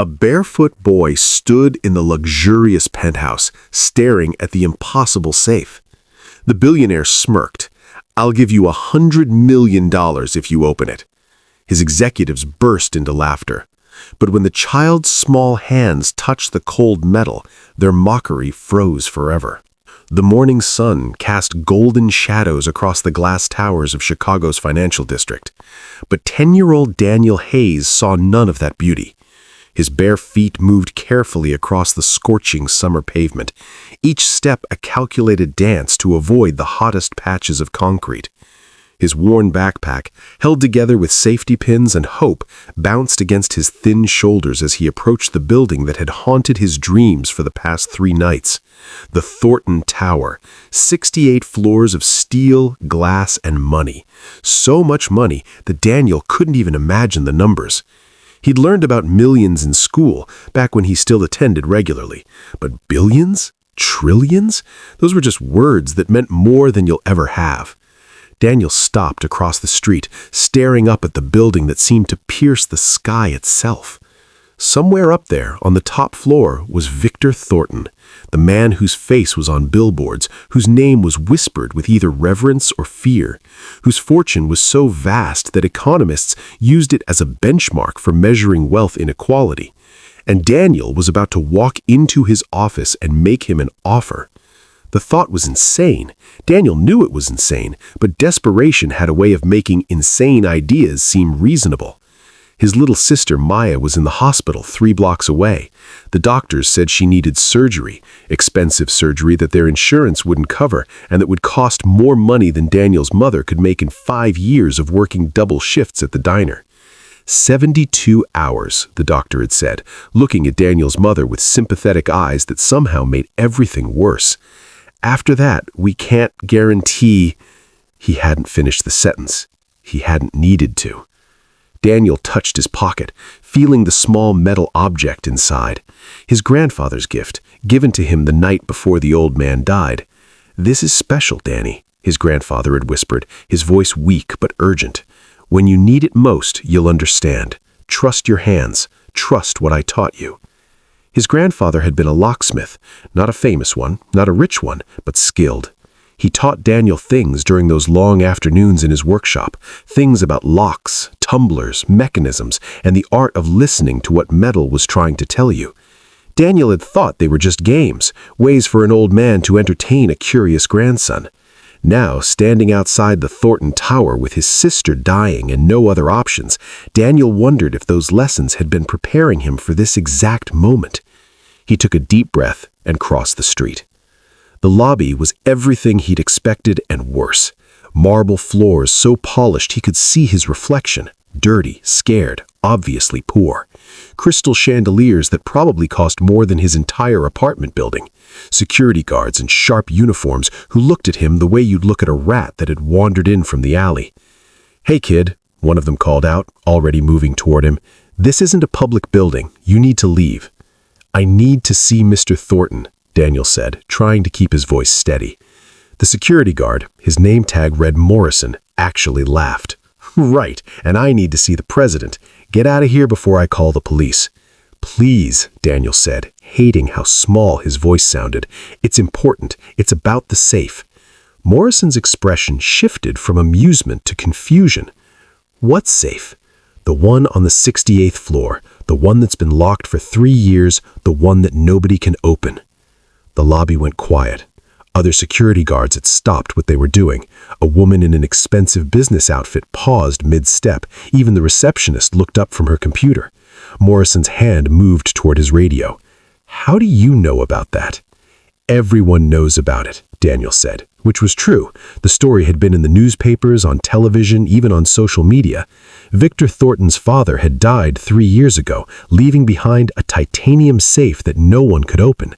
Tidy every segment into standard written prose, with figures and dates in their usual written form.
A barefoot boy stood in the luxurious penthouse, staring at the impossible safe. The billionaire smirked. "I'll give you $100 million if you open it." His executives burst into laughter. But when the child's small hands touched the cold metal, their mockery froze forever. The morning sun cast golden shadows across the glass towers of Chicago's financial district. But 10-year-old Daniel Hayes saw none of that beauty. His bare feet moved carefully across the scorching summer pavement, each step a calculated dance to avoid the hottest patches of concrete. His worn backpack, held together with safety pins and hope, bounced against his thin shoulders as he approached the building that had haunted his dreams for the past 3 nights. The Thornton Tower, 68 floors of steel, glass, and money. So much money that Daniel couldn't even imagine the numbers. He'd learned about millions in school, back when he still attended regularly. But billions? Trillions? Those were just words that meant more than you'll ever have. Daniel stopped across the street, staring up at the building that seemed to pierce the sky itself. Somewhere up there, on the top floor, was Victor Thornton, the man whose face was on billboards, whose name was whispered with either reverence or fear, whose fortune was so vast that economists used it as a benchmark for measuring wealth inequality. And Daniel was about to walk into his office and make him an offer. The thought was insane. Daniel knew it was insane, but desperation had a way of making insane ideas seem reasonable. His little sister Maya was in the hospital 3 blocks away. The doctors said she needed surgery, expensive surgery that their insurance wouldn't cover and that would cost more money than Daniel's mother could make in 5 years of working double shifts at the diner. 72 hours, the doctor had said, looking at Daniel's mother with sympathetic eyes that somehow made everything worse. After that, we can't guarantee... He hadn't finished the sentence. He hadn't needed to. Daniel touched his pocket, feeling the small metal object inside. His grandfather's gift, given to him the night before the old man died. "This is special, Danny," his grandfather had whispered, his voice weak but urgent. "When you need it most, you'll understand. Trust your hands. Trust what I taught you." His grandfather had been a locksmith, not a famous one, not a rich one, but skilled. He taught Daniel things during those long afternoons in his workshop, things about locks, tumblers, mechanisms, and the art of listening to what metal was trying to tell you. Daniel had thought they were just games, ways for an old man to entertain a curious grandson. Now, standing outside the Thornton Tower with his sister dying and no other options, Daniel wondered if those lessons had been preparing him for this exact moment. He took a deep breath and crossed the street. The lobby was everything he'd expected and worse. Marble floors so polished he could see his reflection, dirty, scared, obviously poor. Crystal chandeliers that probably cost more than his entire apartment building. Security guards in sharp uniforms who looked at him the way you'd look at a rat that had wandered in from the alley. "Hey, kid," one of them called out, already moving toward him. "This isn't a public building. You need to leave." "I need to see Mr. Thornton," Daniel said, trying to keep his voice steady. The security guard, his name tag read Morrison, actually laughed. "Right, and I need to see the president. Get out of here before I call the police." "Please," Daniel said, hating how small his voice sounded. "It's important. It's about the safe." Morrison's expression shifted from amusement to confusion. "What safe?" "The one on the 68th floor, the one that's been locked for 3 years, the one that nobody can open." The lobby went quiet. Other security guards had stopped what they were doing. A woman in an expensive business outfit paused mid-step. Even the receptionist looked up from her computer. Morrison's hand moved toward his radio. "How do you know about that?" "Everyone knows about it," Daniel said, which was true. The story had been in the newspapers, on television, even on social media. Victor Thornton's father had died 3 years ago, leaving behind a titanium safe that no one could open.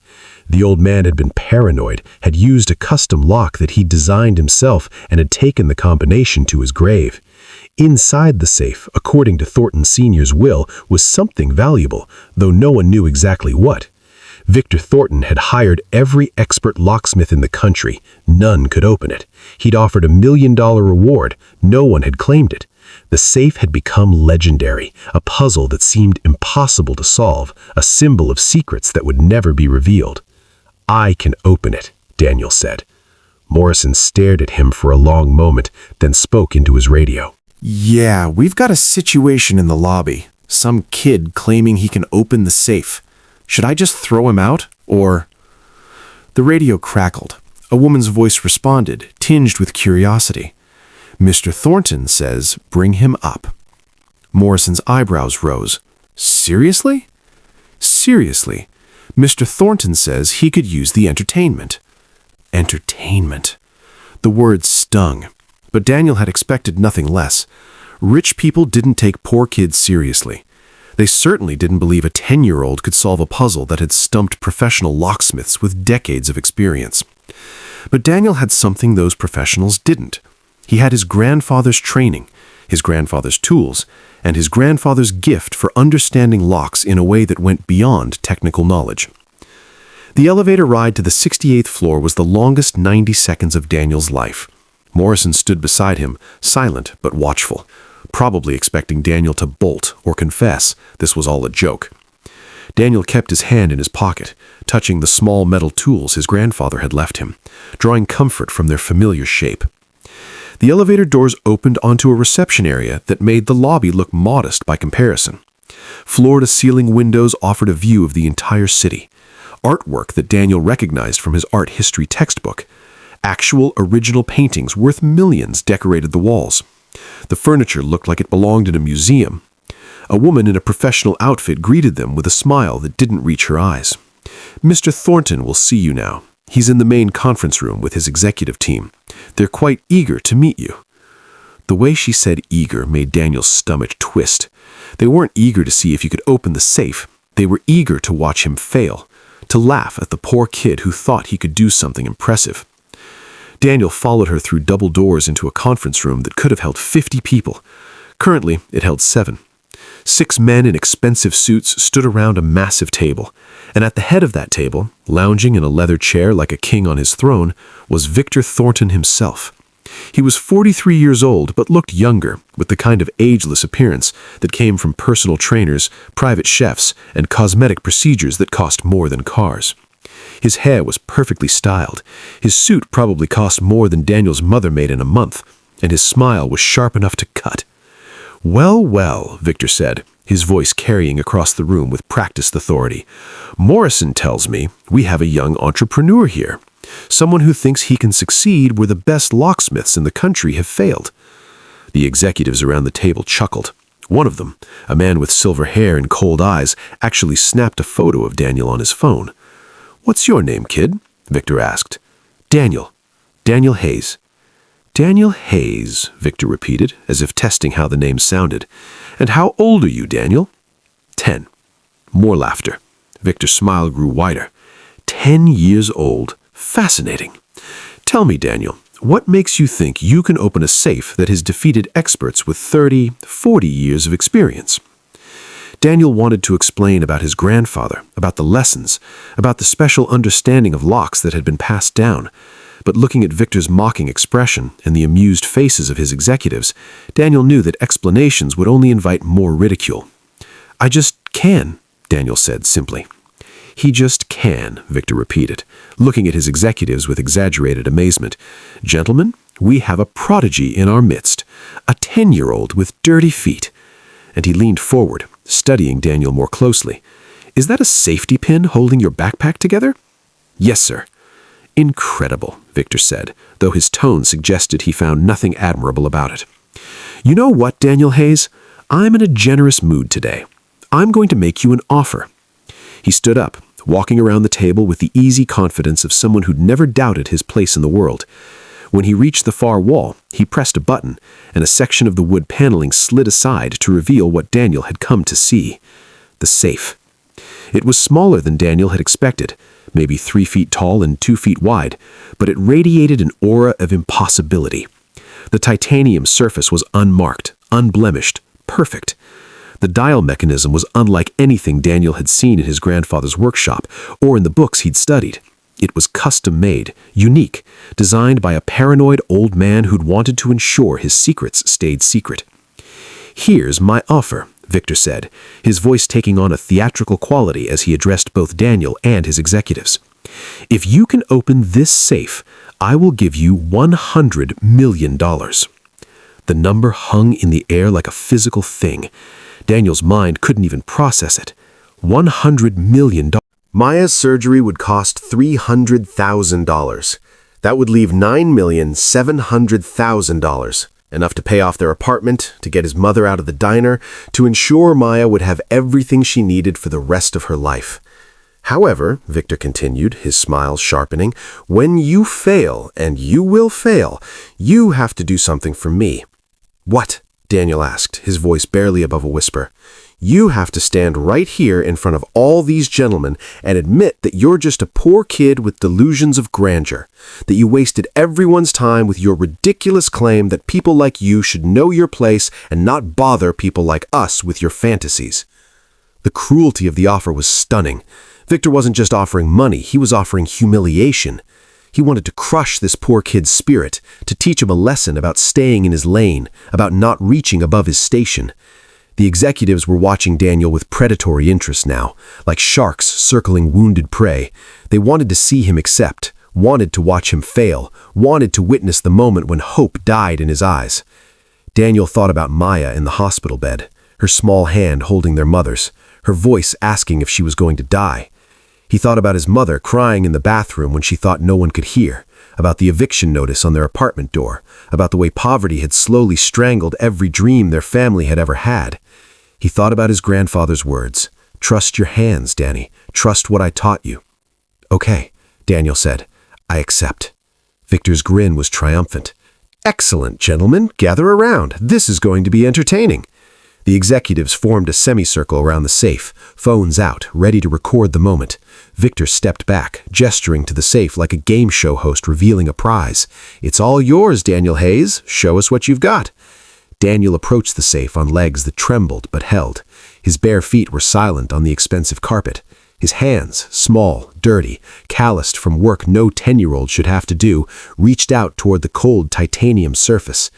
The old man had been paranoid, had used a custom lock that he'd designed himself, and had taken the combination to his grave. Inside the safe, according to Thornton Sr.'s will, was something valuable, though no one knew exactly what. Victor Thornton had hired every expert locksmith in the country. None could open it. He'd offered $1 million reward. No one had claimed it. The safe had become legendary, a puzzle that seemed impossible to solve, a symbol of secrets that would never be revealed. "I can open it," Daniel said. Morrison stared at him for a long moment, then spoke into his radio. "Yeah, we've got a situation in the lobby. Some kid claiming he can open the safe. Should I just throw him out, or—" The radio crackled. A woman's voice responded, tinged with curiosity. "Mr. Thornton says, bring him up." Morrison's eyebrows rose. "Seriously?" "Seriously. Mr. Thornton says he could use the entertainment." Entertainment. The word stung, but Daniel had expected nothing less. Rich people didn't take poor kids seriously. They certainly didn't believe a 10-year-old could solve a puzzle that had stumped professional locksmiths with decades of experience. But Daniel had something those professionals didn't. He had his grandfather's training, his grandfather's tools, and his grandfather's gift for understanding locks in a way that went beyond technical knowledge. The elevator ride to the 68th floor was the longest 90 seconds of Daniel's life. Morrison stood beside him, silent but watchful, probably expecting Daniel to bolt or confess this was all a joke. Daniel kept his hand in his pocket, touching the small metal tools his grandfather had left him, drawing comfort from their familiar shape. The elevator doors opened onto a reception area that made the lobby look modest by comparison. Floor-to-ceiling windows offered a view of the entire city. Artwork that Daniel recognized from his art history textbook. Actual original paintings worth millions decorated the walls. The furniture looked like it belonged in a museum. A woman in a professional outfit greeted them with a smile that didn't reach her eyes. "Mr. Thornton will see you now. He's in the main conference room with his executive team. They're quite eager to meet you." The way she said eager made Daniel's stomach twist. They weren't eager to see if he could open the safe. They were eager to watch him fail, to laugh at the poor kid who thought he could do something impressive. Daniel followed her through double doors into a conference room that could have held 50 people. Currently, it held 7. 6 men in expensive suits stood around a massive table, and at the head of that table, lounging in a leather chair like a king on his throne, was Victor Thornton himself. He was 43 years old, but looked younger, with the kind of ageless appearance that came from personal trainers, private chefs, and cosmetic procedures that cost more than cars. His hair was perfectly styled. His suit probably cost more than Daniel's mother made in a month, and his smile was sharp enough to cut. "Well, well," Victor said, his voice carrying across the room with practiced authority. "Morrison tells me we have a young entrepreneur here. Someone who thinks he can succeed where the best locksmiths in the country have failed." The executives around the table chuckled. One of them, a man with silver hair and cold eyes, actually snapped a photo of Daniel on his phone. "What's your name, kid?" Victor asked. "Daniel. Daniel Hayes." "Daniel Hayes," Victor repeated, as if testing how the name sounded. "And how old are you, Daniel?" 10. More laughter. Victor's smile grew wider. 10 years old. Fascinating. "Tell me, Daniel, what makes you think you can open a safe that has defeated experts with 30, 40 years of experience?" Daniel wanted to explain about his grandfather, about the lessons, about the special understanding of locks that had been passed down. But looking at Victor's mocking expression and the amused faces of his executives, Daniel knew that explanations would only invite more ridicule. "I just can," Daniel said simply. "He just can," Victor repeated, looking at his executives with exaggerated amazement. "Gentlemen, we have a prodigy in our midst, a 10-year-old with dirty feet." And he leaned forward, studying Daniel more closely. "Is that a safety pin holding your backpack together?" "Yes, sir." "Incredible," Victor said, though his tone suggested he found nothing admirable about it. "You know what, Daniel Hayes? I'm in a generous mood today. I'm going to make you an offer." He stood up, walking around the table with the easy confidence of someone who'd never doubted his place in the world. When he reached the far wall, he pressed a button, and a section of the wood paneling slid aside to reveal what Daniel had come to see. The safe. It was smaller than Daniel had expected, maybe 3 feet tall and 2 feet wide, but it radiated an aura of impossibility. The titanium surface was unmarked, unblemished, perfect. The dial mechanism was unlike anything Daniel had seen in his grandfather's workshop or in the books he'd studied. It was custom-made, unique, designed by a paranoid old man who'd wanted to ensure his secrets stayed secret. "Here's my offer," Victor said, his voice taking on a theatrical quality as he addressed both Daniel and his executives. "If you can open this safe, I will give you $100 million. The number hung in the air like a physical thing. Daniel's mind couldn't even process it. $100 million. Maya's surgery would cost $300,000. That would leave $9,700,000, enough to pay off their apartment, to get his mother out of the diner, to ensure Maya would have everything she needed for the rest of her life. However, Victor continued, his smile sharpening, when you fail, and you will fail, you have to do something for me. What? Daniel asked, his voice barely above a whisper. You have to stand right here in front of all these gentlemen and admit that you're just a poor kid with delusions of grandeur, that you wasted everyone's time with your ridiculous claim that people like you should know your place and not bother people like us with your fantasies. The cruelty of the offer was stunning. Victor wasn't just offering money, he was offering humiliation. He wanted to crush this poor kid's spirit, to teach him a lesson about staying in his lane, about not reaching above his station. The executives were watching Daniel with predatory interest now, like sharks circling wounded prey. They wanted to see him accept, wanted to watch him fail, wanted to witness the moment when hope died in his eyes. Daniel thought about Maya in the hospital bed, her small hand holding their mother's, her voice asking if she was going to die. He thought about his mother crying in the bathroom when she thought no one could hear, about the eviction notice on their apartment door, about the way poverty had slowly strangled every dream their family had ever had. He thought about his grandfather's words, "Trust your hands, Danny. Trust what I taught you." "Okay," Daniel said. "I accept." Victor's grin was triumphant. "Excellent, gentlemen. Gather around. This is going to be entertaining." The executives formed a semicircle around the safe, phones out, ready to record the moment. Victor stepped back, gesturing to the safe like a game show host revealing a prize. "It's all yours, Daniel Hayes. Show us what you've got." Daniel approached the safe on legs that trembled but held. His bare feet were silent on the expensive carpet. His hands, small, dirty, calloused from work no 10-year-old should have to do, reached out toward the cold titanium surface.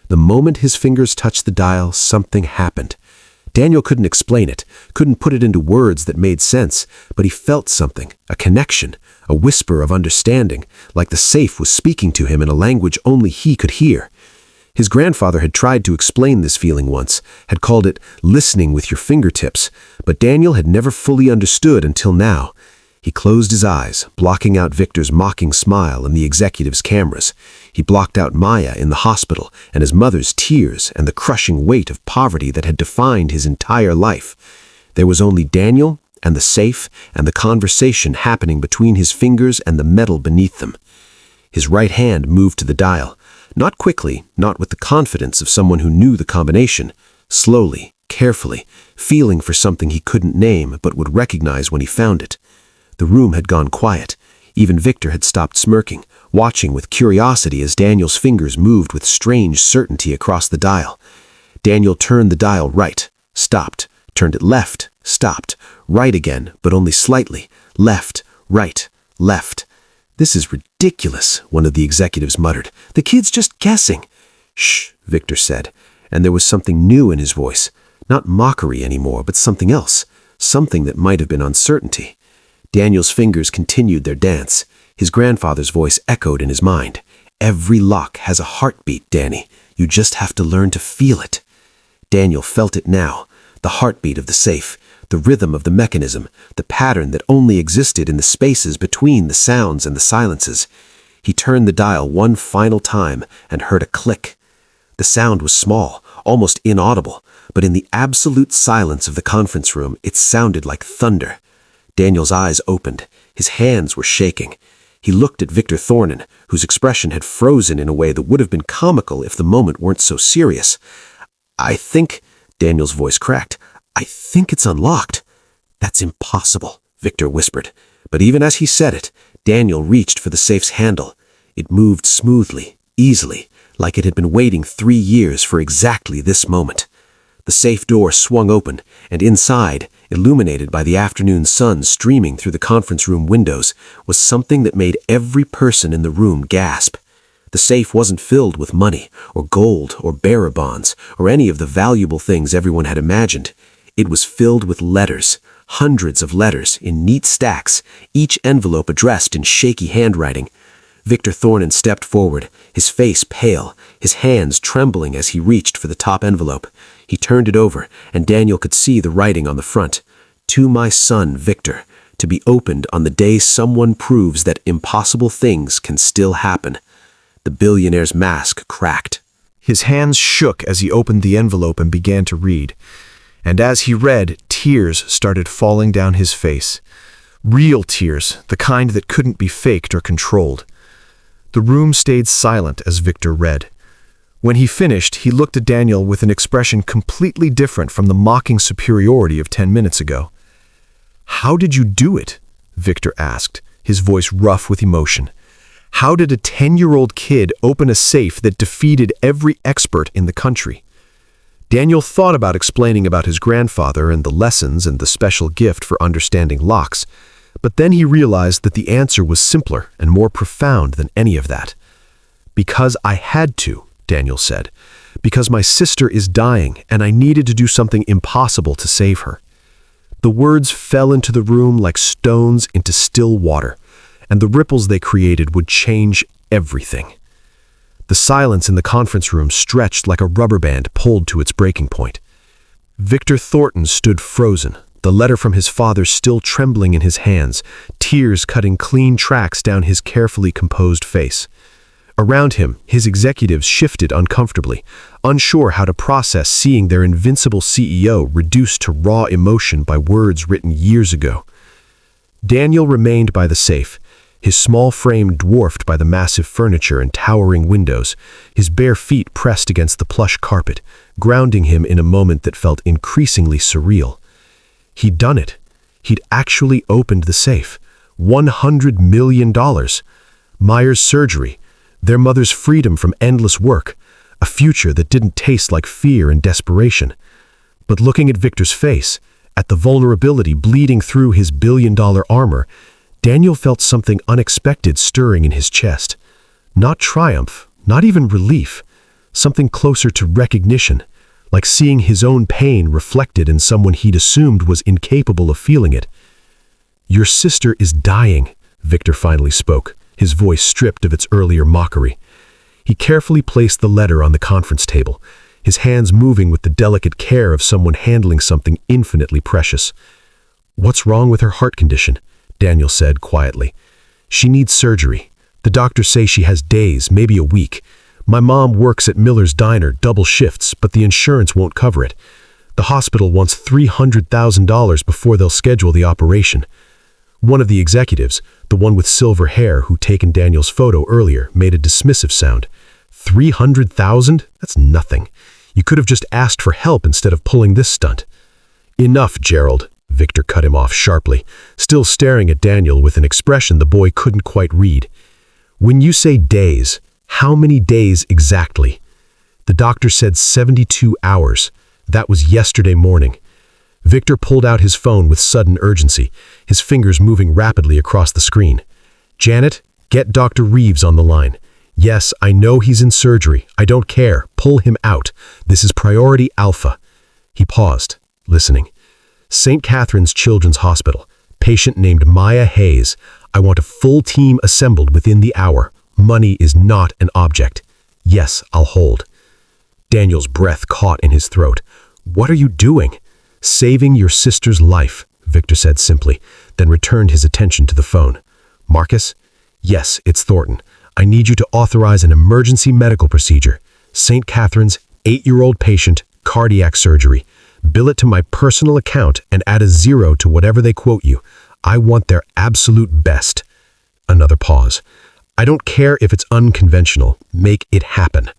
The moment his fingers touched the dial, something happened. Daniel couldn't explain it, couldn't put it into words that made sense, but he felt something, a connection, a whisper of understanding, like the safe was speaking to him in a language only he could hear. His grandfather had tried to explain this feeling once, had called it listening with your fingertips, but Daniel had never fully understood until now. He closed his eyes, blocking out Victor's mocking smile and the executives' cameras. He blocked out Maya in the hospital and his mother's tears and the crushing weight of poverty that had defined his entire life. There was only Daniel and the safe and the conversation happening between his fingers and the metal beneath them. His right hand moved to the dial, not quickly, not with the confidence of someone who knew the combination, slowly, carefully, feeling for something he couldn't name but would recognize when he found it. The room had gone quiet. Even Victor had stopped smirking, watching with curiosity as Daniel's fingers moved with strange certainty across the dial. Daniel turned the dial right, stopped, turned it left, stopped, right again, but only slightly, left, right, left. "This is ridiculous," one of the executives muttered. "The kid's just guessing." "Shh," Victor said, and there was something new in his voice. Not mockery anymore, but something else, something that might have been uncertainty. Daniel's fingers continued their dance. His grandfather's voice echoed in his mind. "Every lock has a heartbeat, Danny. You just have to learn to feel it." Daniel felt it now, the heartbeat of the safe, the rhythm of the mechanism, the pattern that only existed in the spaces between the sounds and the silences. He turned the dial one final time and heard a click. The sound was small, almost inaudible, but in the absolute silence of the conference room, it sounded like thunder. Daniel's eyes opened. His hands were shaking. He looked at Victor Thornton, whose expression had frozen in a way that would have been comical if the moment weren't so serious. "I think," Daniel's voice cracked, "I think it's unlocked." "That's impossible," Victor whispered. But even as he said it, Daniel reached for the safe's handle. It moved smoothly, easily, like it had been waiting 3 years for exactly this moment. The safe door swung open, and inside, illuminated by the afternoon sun streaming through the conference room windows, was something that made every person in the room gasp. The safe wasn't filled with money, or gold, or bearer bonds, or any of the valuable things everyone had imagined. It was filled with letters, hundreds of letters in neat stacks, each envelope addressed in shaky handwriting. Victor Thornton stepped forward, his face pale, his hands trembling as he reached for the top envelope. He turned it over, and Daniel could see the writing on the front. "To my son, Victor, to be opened on the day someone proves that impossible things can still happen." The billionaire's mask cracked. His hands shook as he opened the envelope and began to read. And as he read, tears started falling down his face. Real tears, the kind that couldn't be faked or controlled. The room stayed silent as Victor read. When he finished, he looked at Daniel with an expression completely different from the mocking superiority of 10 minutes ago. "How did you do it?" Victor asked, his voice rough with emotion. "How did a 10-year-old kid open a safe that defeated every expert in the country?" Daniel thought about explaining about his grandfather and the lessons and the special gift for understanding locks, but then he realized that the answer was simpler and more profound than any of that. "Because I had to," Daniel said. "Because my sister is dying and I needed to do something impossible to save her." The words fell into the room like stones into still water, and the ripples they created would change everything. The silence in the conference room stretched like a rubber band pulled to its breaking point. Victor Thornton stood frozen, the letter from his father still trembling in his hands, tears cutting clean tracks down his carefully composed face. Around him, his executives shifted uncomfortably, unsure how to process seeing their invincible CEO reduced to raw emotion by words written years ago. Daniel remained by the safe, his small frame dwarfed by the massive furniture and towering windows, his bare feet pressed against the plush carpet, grounding him in a moment that felt increasingly surreal. He'd done it. He'd actually opened the safe. $100 million. Myers' surgery, their mother's freedom from endless work, a future that didn't taste like fear and desperation. But looking at Victor's face, at the vulnerability bleeding through his billion-dollar armor, Daniel felt something unexpected stirring in his chest. Not triumph, not even relief, something closer to recognition, like seeing his own pain reflected in someone he'd assumed was incapable of feeling it. "Your sister is dying," Victor finally spoke, his voice stripped of its earlier mockery. He carefully placed the letter on the conference table, his hands moving with the delicate care of someone handling something infinitely precious. "What's wrong with her heart condition?" Daniel said quietly. "She needs surgery. The doctors say she has days, maybe a week. My mom works at Miller's Diner, double shifts, but the insurance won't cover it. The hospital wants $300,000 before they'll schedule the operation." One of the executives, the one with silver hair who'd taken Daniel's photo earlier, made a dismissive sound. $300,000? That's nothing. You could have just asked for help instead of pulling this stunt. "Enough, Gerald," Victor cut him off sharply, still staring at Daniel with an expression the boy couldn't quite read. "When you say days, how many days exactly?" The doctor said 72 hours. That was yesterday morning. Victor pulled out his phone with sudden urgency, his fingers moving rapidly across the screen. "Janet, get Dr. Reeves on the line. Yes, I know he's in surgery. I don't care. Pull him out. This is priority alpha." He paused, listening. "St. Catherine's Children's Hospital. Patient named Maya Hayes. I want a full team assembled within the hour. Money is not an object. Yes, I'll hold." Daniel's breath caught in his throat. "What are you doing?" "Saving your sister's life," Victor said simply, then returned his attention to the phone. "Marcus?" "Yes, it's Thornton. I need you to authorize an emergency medical procedure. St. Catherine's, 8-year-old patient, cardiac surgery. Bill it to my personal account and add a 0 to whatever they quote you. I want their absolute best." Another pause. "I don't care if it's unconventional. Make it happen."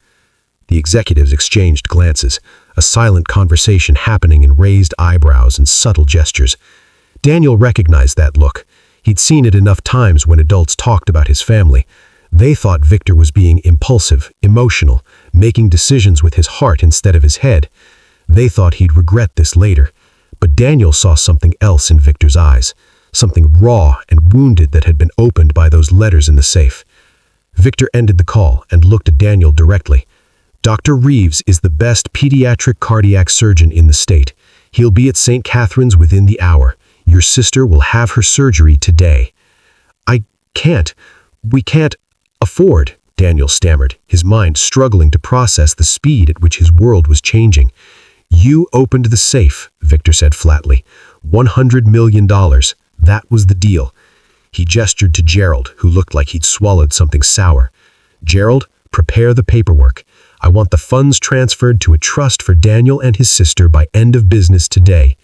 The executives exchanged glances, a silent conversation happening in raised eyebrows and subtle gestures. Daniel recognized that look. He'd seen it enough times when adults talked about his family. They thought Victor was being impulsive, emotional, making decisions with his heart instead of his head. They thought he'd regret this later. But Daniel saw something else in Victor's eyes, something raw and wounded that had been opened by those letters in the safe. Victor ended the call and looked at Daniel directly. Dr. Reeves is the best pediatric cardiac surgeon in the state. He'll be at St. Catherine's within the hour. Your sister will have her surgery today. We can't afford, Daniel stammered, his mind struggling to process the speed at which his world was changing. You opened the safe, Victor said flatly. $100 million. That was the deal. He gestured to Gerald, who looked like he'd swallowed something sour. Gerald, prepare the paperwork. I want the funds transferred to a trust for Daniel and his sister by end of business today.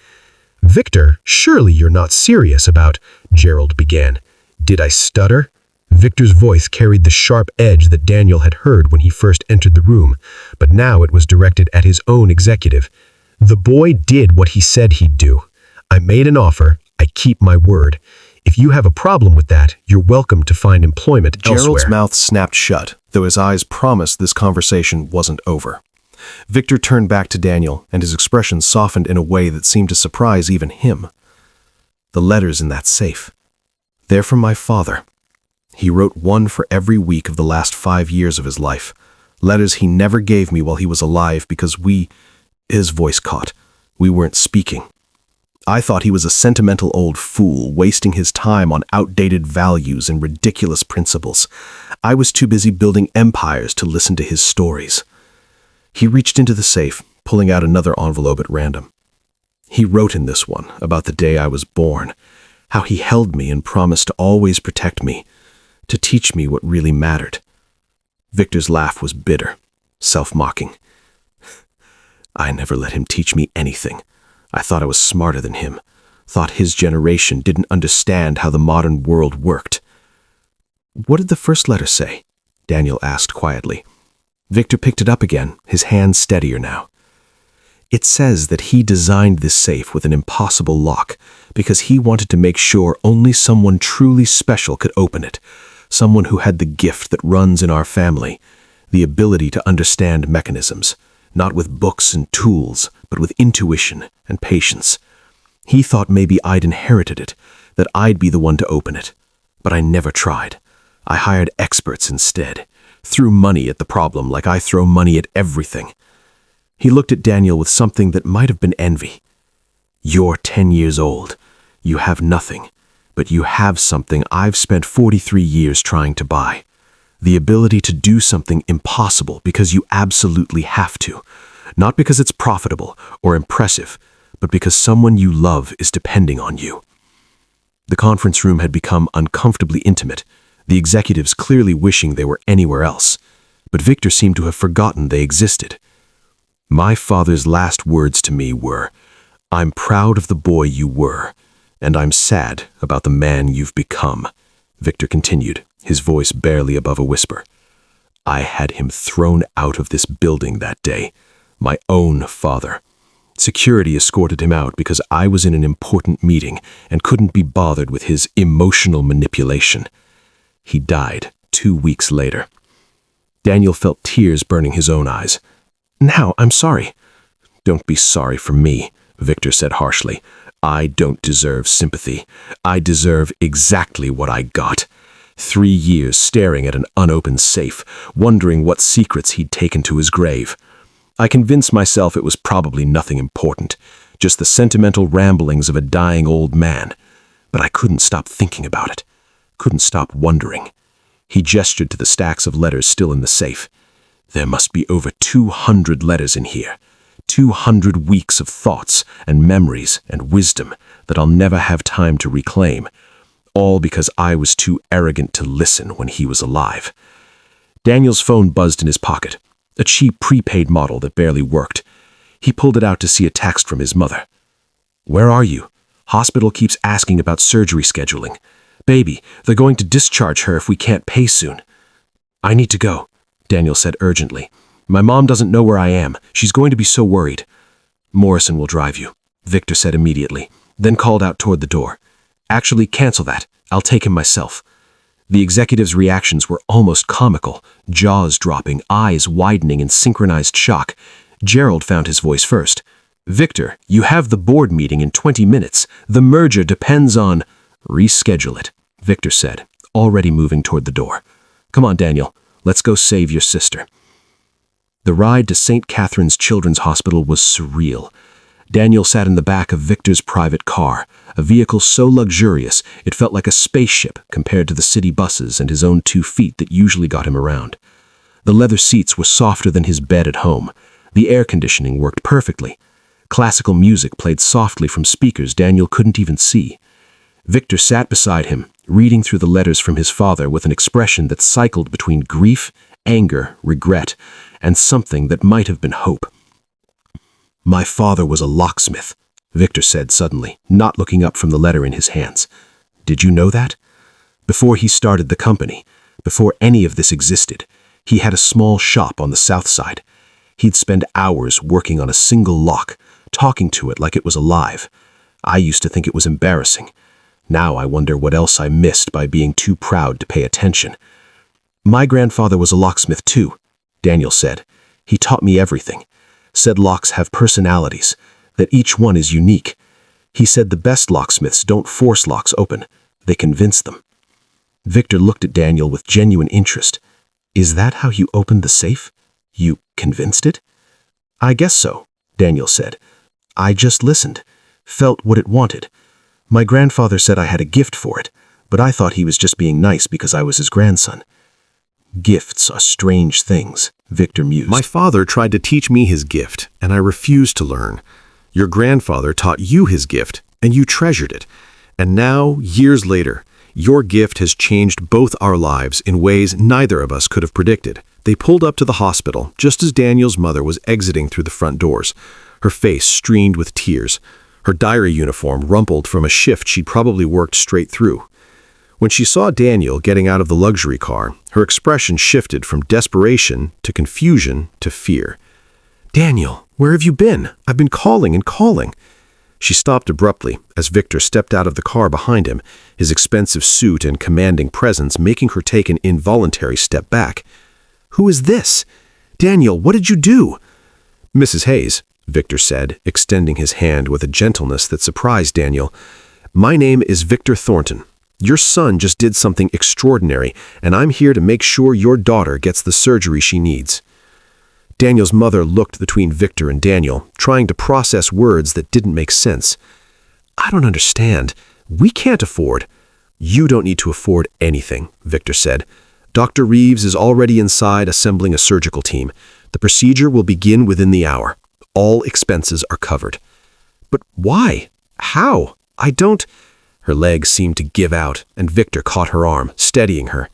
Victor, surely you're not serious about, Gerald began. Did I stutter? Victor's voice carried the sharp edge that Daniel had heard when he first entered the room, but now it was directed at his own executive. The boy did what he said he'd do. I made an offer. I keep my word. If you have a problem with that, you're welcome to find employment elsewhere. Gerald's mouth snapped shut, though his eyes promised this conversation wasn't over. Victor turned back to Daniel, and his expression softened in a way that seemed to surprise even him. The letters in that safe. They're from my father. He wrote one for every week of the last 5 years of his life. Letters he never gave me while he was alive because his voice caught. We weren't speaking. I thought he was a sentimental old fool, wasting his time on outdated values and ridiculous principles. I was too busy building empires to listen to his stories. He reached into the safe, pulling out another envelope at random. He wrote in this one about the day I was born, how he held me and promised to always protect me, to teach me what really mattered. Victor's laugh was bitter, self-mocking. I never let him teach me anything. I thought I was smarter than him, thought his generation didn't understand how the modern world worked. What did the first letter say? Daniel asked quietly. Victor picked it up again, his hand steadier now. It says that he designed this safe with an impossible lock because he wanted to make sure only someone truly special could open it, someone who had the gift that runs in our family, the ability to understand mechanisms, not with books and tools, but with intuition and patience. He thought maybe I'd inherited it, that I'd be the one to open it. But I never tried. I hired experts instead, threw money at the problem like I throw money at everything. He looked at Daniel with something that might have been envy. You're 10 years old. You have nothing, but you have something I've spent 43 years trying to buy. The ability to do something impossible because you absolutely have to. Not because it's profitable or impressive, but because someone you love is depending on you. The conference room had become uncomfortably intimate, the executives clearly wishing they were anywhere else, but Victor seemed to have forgotten they existed. My father's last words to me were, I'm proud of the boy you were, and I'm sad about the man you've become, Victor continued, his voice barely above a whisper. I had him thrown out of this building that day, my own father. Security escorted him out because I was in an important meeting and couldn't be bothered with his emotional manipulation. He died 2 weeks later. Daniel felt tears burning his own eyes. Now, I'm sorry. Don't be sorry for me, Victor said harshly. I don't deserve sympathy. I deserve exactly what I got. 3 years staring at an unopened safe, wondering what secrets he'd taken to his grave. I convinced myself it was probably nothing important, just the sentimental ramblings of a dying old man. But I couldn't stop thinking about it, couldn't stop wondering. He gestured to the stacks of letters still in the safe. There must be over 200 letters in here, 200 weeks of thoughts and memories and wisdom that I'll never have time to reclaim, all because I was too arrogant to listen when he was alive. Daniel's phone buzzed in his pocket. A cheap prepaid model that barely worked. He pulled it out to see a text from his mother. Where are you? Hospital keeps asking about surgery scheduling. Baby, they're going to discharge her if we can't pay soon. I need to go, Daniel said urgently. My mom doesn't know where I am. She's going to be so worried. Morrison will drive you, Victor said immediately, then called out toward the door. Actually, cancel that. I'll take him myself. The executive's reactions were almost comical, jaws dropping, eyes widening in synchronized shock. Gerald found his voice first. Victor, you have the board meeting in 20 minutes. The merger depends on... Reschedule it, Victor said, already moving toward the door. Come on, Daniel. Let's go save your sister. The ride to St. Catherine's Children's Hospital was surreal. Daniel sat in the back of Victor's private car, a vehicle so luxurious it felt like a spaceship compared to the city buses and his own 2 feet that usually got him around. The leather seats were softer than his bed at home. The air conditioning worked perfectly. Classical music played softly from speakers Daniel couldn't even see. Victor sat beside him, reading through the letters from his father with an expression that cycled between grief, anger, regret, and something that might have been hope. "My father was a locksmith," Victor said suddenly, not looking up from the letter in his hands. "Did you know that? Before he started the company, before any of this existed, he had a small shop on the south side. He'd spend hours working on a single lock, talking to it like it was alive. I used to think it was embarrassing. Now I wonder what else I missed by being too proud to pay attention." "My grandfather was a locksmith too," Daniel said. "He taught me everything. Said locks have personalities, that each one is unique. He said the best locksmiths don't force locks open, they convince them." Victor looked at Daniel with genuine interest. "Is that how you opened the safe? You convinced it?" "I guess so," Daniel said. "I just listened, felt what it wanted. My grandfather said I had a gift for it, but I thought he was just being nice because I was his grandson." "Gifts are strange things," Victor mused. My father tried to teach me his gift, and I refused to learn. Your grandfather taught you his gift, and you treasured it. And now, years later, your gift has changed both our lives in ways neither of us could have predicted. They pulled up to the hospital just as Daniel's mother was exiting through the front doors, her face streamed with tears, her diary uniform rumpled from a shift she'd probably worked straight through. When she saw Daniel getting out of the luxury car, her expression shifted from desperation to confusion to fear. "Daniel, where have you been? I've been calling and calling." She stopped abruptly as Victor stepped out of the car behind him, his expensive suit and commanding presence making her take an involuntary step back. "Who is this? Daniel, what did you do?" "Mrs. Hayes," Victor said, extending his hand with a gentleness that surprised Daniel. "My name is Victor Thornton. Your son just did something extraordinary, and I'm here to make sure your daughter gets the surgery she needs." Daniel's mother looked between Victor and Daniel, trying to process words that didn't make sense. "I don't understand. We can't afford." "You don't need to afford anything," Victor said. "Dr. Reeves is already inside assembling a surgical team. The procedure will begin within the hour. All expenses are covered." "But why? How? I don't—" Her legs seemed to give out, and Victor caught her arm, steadying her.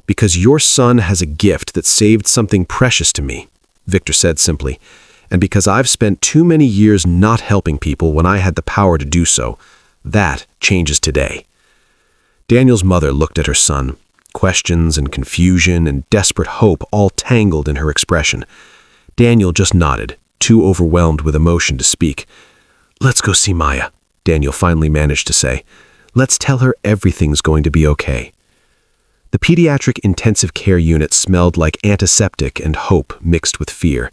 "Because your son has a gift that saved something precious to me," Victor said simply, "and because I've spent too many years not helping people when I had the power to do so. That changes today." Daniel's mother looked at her son, questions and confusion and desperate hope all tangled in her expression. Daniel just nodded, too overwhelmed with emotion to speak. "Let's go see Maya," Daniel finally managed to say. "Let's tell her everything's going to be okay." The pediatric intensive care unit smelled like antiseptic and hope mixed with fear.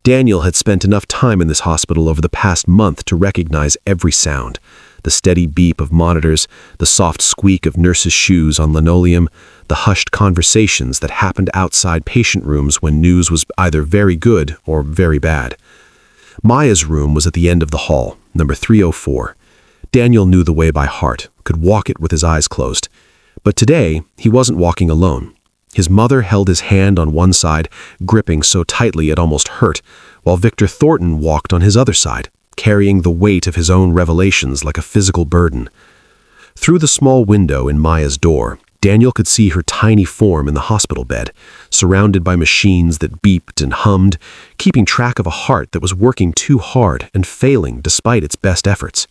Daniel had spent enough time in this hospital over the past month to recognize every sound. The steady beep of monitors, the soft squeak of nurses' shoes on linoleum, the hushed conversations that happened outside patient rooms when news was either very good or very bad. Maya's room was at the end of the hall, number 304. Daniel knew the way by heart, could walk it with his eyes closed. But today, he wasn't walking alone. His mother held his hand on one side, gripping so tightly it almost hurt, while Victor Thornton walked on his other side, carrying the weight of his own revelations like a physical burden. Through the small window in Maya's door, Daniel could see her tiny form in the hospital bed, surrounded by machines that beeped and hummed, keeping track of a heart that was working too hard and failing despite its best efforts.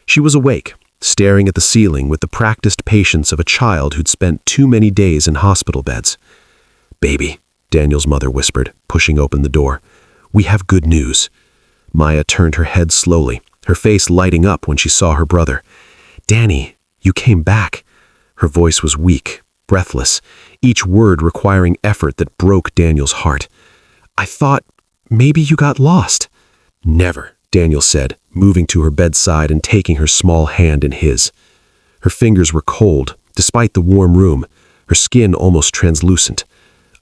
She was awake, staring at the ceiling with the practiced patience of a child who'd spent too many days in hospital beds. "Baby," Daniel's mother whispered, pushing open the door. "We have good news." Maya turned her head slowly, her face lighting up when she saw her brother. "Danny, you came back." Her voice was weak, breathless, each word requiring effort that broke Daniel's heart. "I thought maybe you got lost." "Never," Daniel said, moving to her bedside and taking her small hand in his. Her fingers were cold, despite the warm room. her skin almost translucent.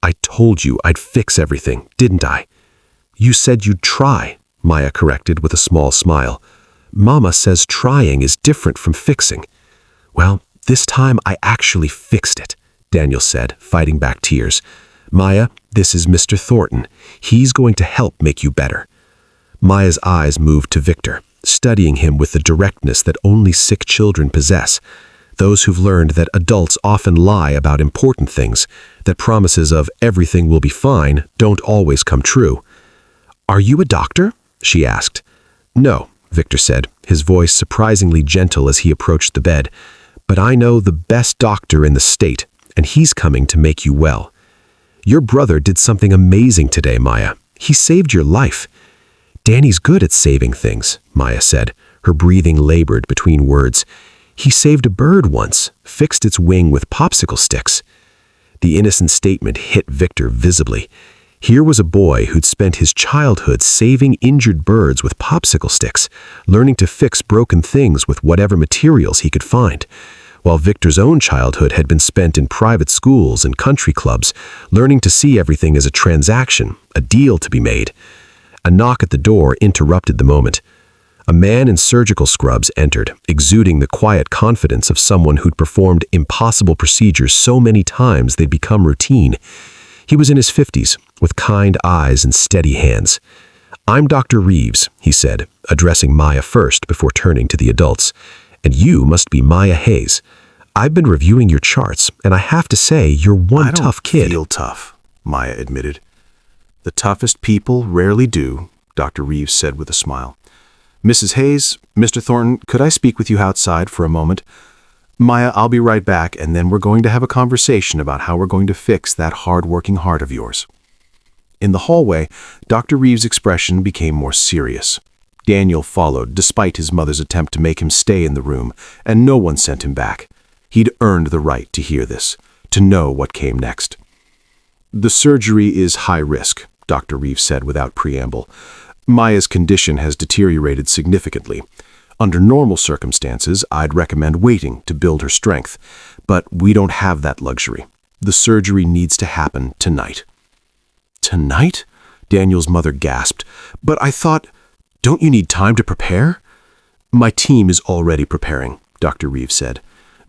"I told you I'd fix everything, didn't I?" "You said you'd try," Maya corrected with a small smile. "Mama says trying is different from fixing." "Well, this time I actually fixed it," Daniel said, fighting back tears. "Maya, this is Mr. Thornton. He's going to help make you better." Maya's eyes moved to Victor, studying him with the directness that only sick children possess. Those who've learned that adults often lie about important things, that promises of everything will be fine don't always come true. "Are you a doctor?" she asked. "No," Victor said, his voice surprisingly gentle as he approached the bed. "But I know the best doctor in the state, and he's coming to make you well." "Your brother did something amazing today, Maya. He saved your life." "Danny's good at saving things," Maya said, her breathing labored between words. "He saved a bird once, fixed its wing with popsicle sticks." The innocent statement hit Victor visibly. Here was a boy who'd spent his childhood saving injured birds with popsicle sticks, learning to fix broken things with whatever materials he could find. While Victor's own childhood had been spent in private schools and country clubs, learning to see everything as a transaction, a deal to be made. A knock at the door interrupted the moment. A man in surgical scrubs entered, exuding the quiet confidence of someone who'd performed impossible procedures so many times they'd become routine. He was in his 50s, with kind eyes and steady hands. "I'm Dr. Reeves," he said, addressing Maya first before turning to the adults. "And you must be Maya Hayes. I've been reviewing your charts, and I have to say you're one tough kid." "I don't feel tough," Maya admitted. "The toughest people rarely do," Dr. Reeves said with a smile. "Mrs. Hayes, Mr. Thornton, could I speak with you outside for a moment? Maya, I'll be right back, and then we're going to have a conversation about how we're going to fix that hard-working heart of yours." In the hallway, Dr. Reeves' expression became more serious. Daniel followed, despite his mother's attempt to make him stay in the room, and no one sent him back. He'd earned the right to hear this, to know what came next. "The surgery is high risk," Dr. Reeves said without preamble. "Maya's condition has deteriorated significantly. Under normal circumstances, I'd recommend waiting to build her strength, but we don't have that luxury. The surgery needs to happen tonight." "Tonight?" Daniel's mother gasped. "But I thought, don't you need time to prepare?" "My team is already preparing," Dr. Reeves said.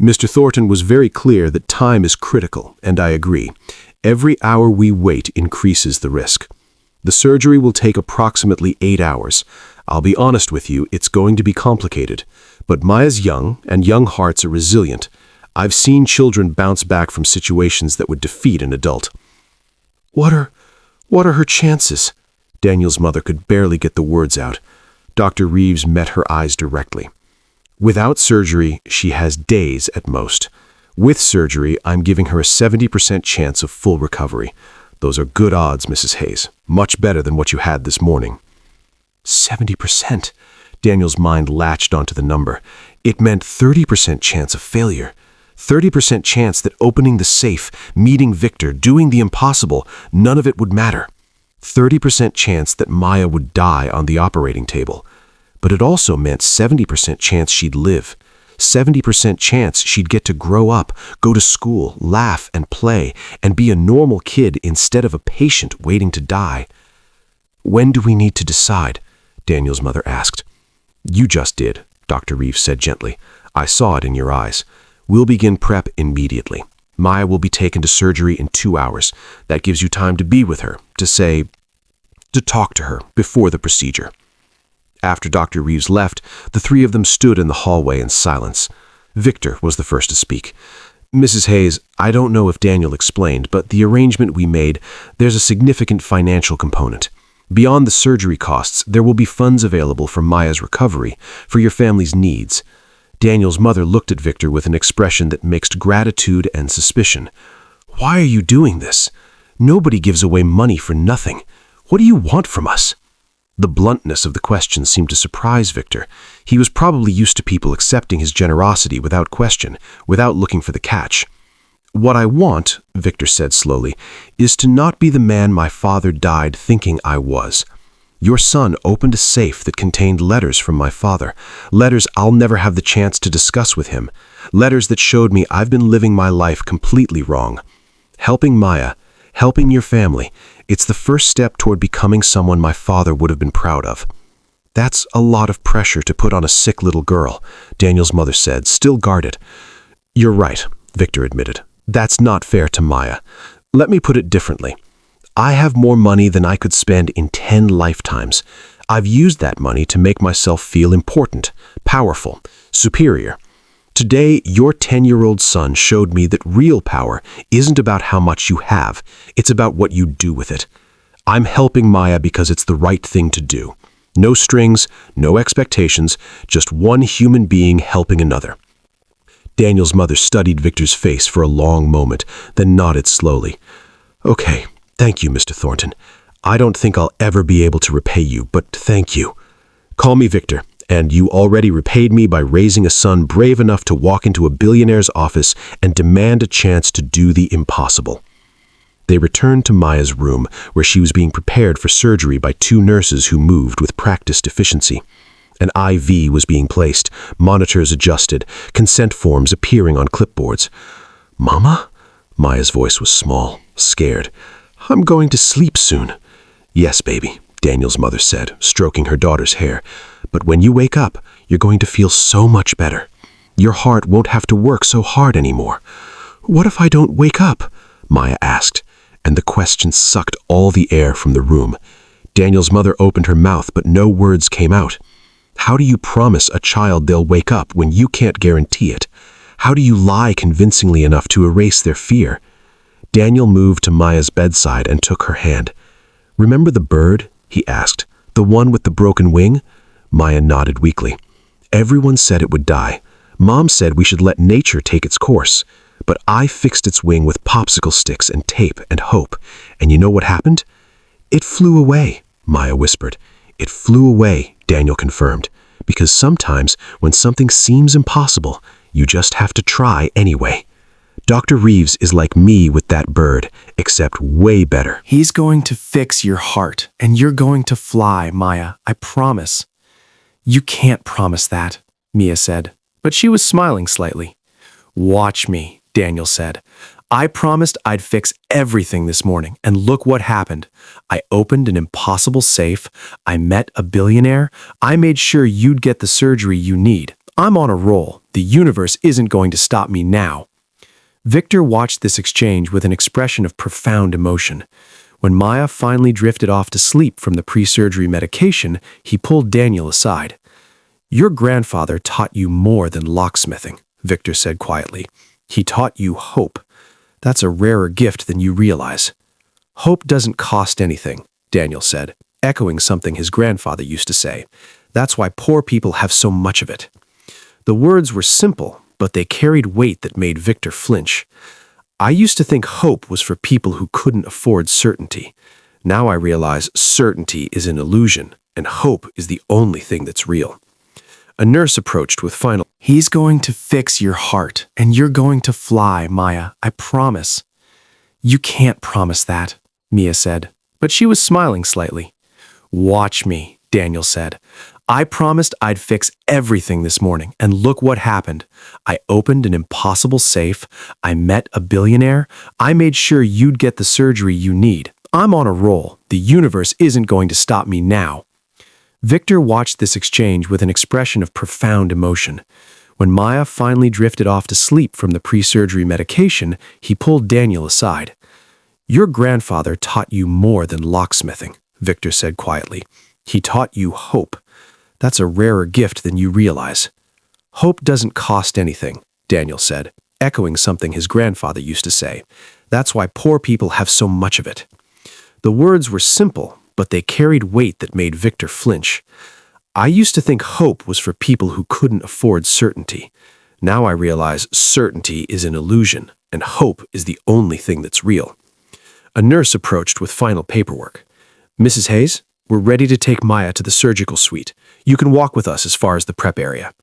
"Mr. Thornton was very clear that time is critical, and I agree. Every hour we wait increases the risk. The surgery will take approximately 8 hours. I'll be honest with you, it's going to be complicated. But Maya's young, and young hearts are resilient. I've seen children bounce back from situations that would defeat an adult." What are her chances?" Daniel's mother could barely get the words out. Dr. Reeves met her eyes directly. "Without surgery, she has days at most. With surgery, I'm giving her a 70% chance of full recovery. Those are good odds, Mrs. Hayes. Much better than what you had this morning." 70%. Daniel's mind latched onto the number. It meant 30% chance of failure. 30% chance that opening the safe, meeting Victor, doing the impossible, none of it would matter. 30% chance that Maya would die on the operating table. But it also meant 70% chance she'd live. 70% chance she'd get to grow up, go to school, laugh and play, and be a normal kid instead of a patient waiting to die. "When do we need to decide?" Daniel's mother asked. "You just did," Dr. Reeves said gently. "I saw it in your eyes. We'll begin prep immediately. Maya will be taken to surgery in 2 hours. That gives you time to be with her, to talk to her before the procedure." After Dr. Reeves left, the three of them stood in the hallway in silence. Victor was the first to speak. "Mrs. Hayes, I don't know if Daniel explained, but the arrangement we made, there's a significant financial component. Beyond the surgery costs, there will be funds available for Maya's recovery, for your family's needs." Daniel's mother looked at Victor with an expression that mixed gratitude and suspicion. "Why are you doing this? Nobody gives away money for nothing. What do you want from us?" The bluntness of the question seemed to surprise Victor. He was probably used to people accepting his generosity without question, without looking for the catch. "What I want," Victor said slowly, "is to not be the man my father died thinking I was. Your son opened a safe that contained letters from my father, letters I'll never have the chance to discuss with him, letters that showed me I've been living my life completely wrong. Helping Maya, helping your family, it's the first step toward becoming someone my father would have been proud of." "That's a lot of pressure to put on a sick little girl," Daniel's mother said, still guarded. "You're right," Victor admitted. "That's not fair to Maya. Let me put it differently. I have more money than I could spend in 10 lifetimes. I've used that money to make myself feel important, powerful, superior. Today, your 10-year-old son showed me that real power isn't about how much you have, it's about what you do with it. I'm helping Maya because it's the right thing to do. No strings, no expectations, just one human being helping another." Daniel's mother studied Victor's face for a long moment, then nodded slowly. "Okay, thank you, Mr. Thornton. I don't think I'll ever be able to repay you, but thank you. Call me Victor, and you already repaid me by raising a son brave enough to walk into a billionaire's office and demand a chance to do the impossible." They returned to Maya's room, where she was being prepared for surgery by 2 nurses who moved with practiced efficiency. An IV was being placed, monitors adjusted, consent forms appearing on clipboards. "Mama?" Maya's voice was small, scared. "I'm going to sleep soon." "Yes, baby," Daniel's mother said, stroking her daughter's hair. "But when you wake up, you're going to feel so much better. Your heart won't have to work so hard anymore." "What if I don't wake up?" Maya asked, and the question sucked all the air from the room. Daniel's mother opened her mouth, but no words came out. How do you promise a child they'll wake up when you can't guarantee it? How do you lie convincingly enough to erase their fear? Daniel moved to Maya's bedside and took her hand. "Remember the bird?" he asked. "The one with the broken wing?" Maya nodded weakly. "Everyone said it would die. Mom said we should let nature take its course. But I fixed its wing with popsicle sticks and tape and hope. And you know what happened?" "It flew away," Maya whispered. "It flew away," Daniel confirmed. "Because sometimes when something seems impossible, you just have to try anyway. Dr. Reeves is like me with that bird, except way better." "He's going to fix your heart, and you're going to fly, Maya, I promise." "You can't promise that," Mia said, but she was smiling slightly. "Watch me," Daniel said. "I promised I'd fix everything this morning, and look what happened. I opened an impossible safe, I met a billionaire, I made sure you'd get the surgery you need. I'm on a roll. The universe isn't going to stop me now." Victor watched this exchange with an expression of profound emotion. When Maya finally drifted off to sleep from the pre-surgery medication, he pulled Daniel aside. "Your grandfather taught you more than locksmithing," Victor said quietly. "He taught you hope. That's a rarer gift than you realize." "Hope doesn't cost anything," Daniel said, echoing something his grandfather used to say. "That's why poor people have so much of it." The words were simple, but they carried weight that made Victor flinch. "I used to think hope was for people who couldn't afford certainty. Now I realize certainty is an illusion, and hope is the only thing that's real." A nurse approached with final, "He's going to fix your heart, and you're going to fly, Maya, I promise." "You can't promise that," Mia said, but she was smiling slightly. "Watch me," Daniel said. "I promised I'd fix everything this morning, and look what happened. I opened an impossible safe, I met a billionaire, I made sure you'd get the surgery you need. I'm on a roll. The universe isn't going to stop me now." Victor watched this exchange with an expression of profound emotion. When Maya finally drifted off to sleep from the pre-surgery medication, he pulled Daniel aside. "Your grandfather taught you more than locksmithing," Victor said quietly. "He taught you hope. That's a rarer gift than you realize." "Hope doesn't cost anything," Daniel said, echoing something his grandfather used to say. "That's why poor people have so much of it." The words were simple, but they carried weight that made Victor flinch. "I used to think hope was for people who couldn't afford certainty. Now I realize certainty is an illusion, and hope is the only thing that's real." A nurse approached with final paperwork. "Mrs. Hayes, we're ready to take Maya to the surgical suite. You can walk with us as far as the prep area."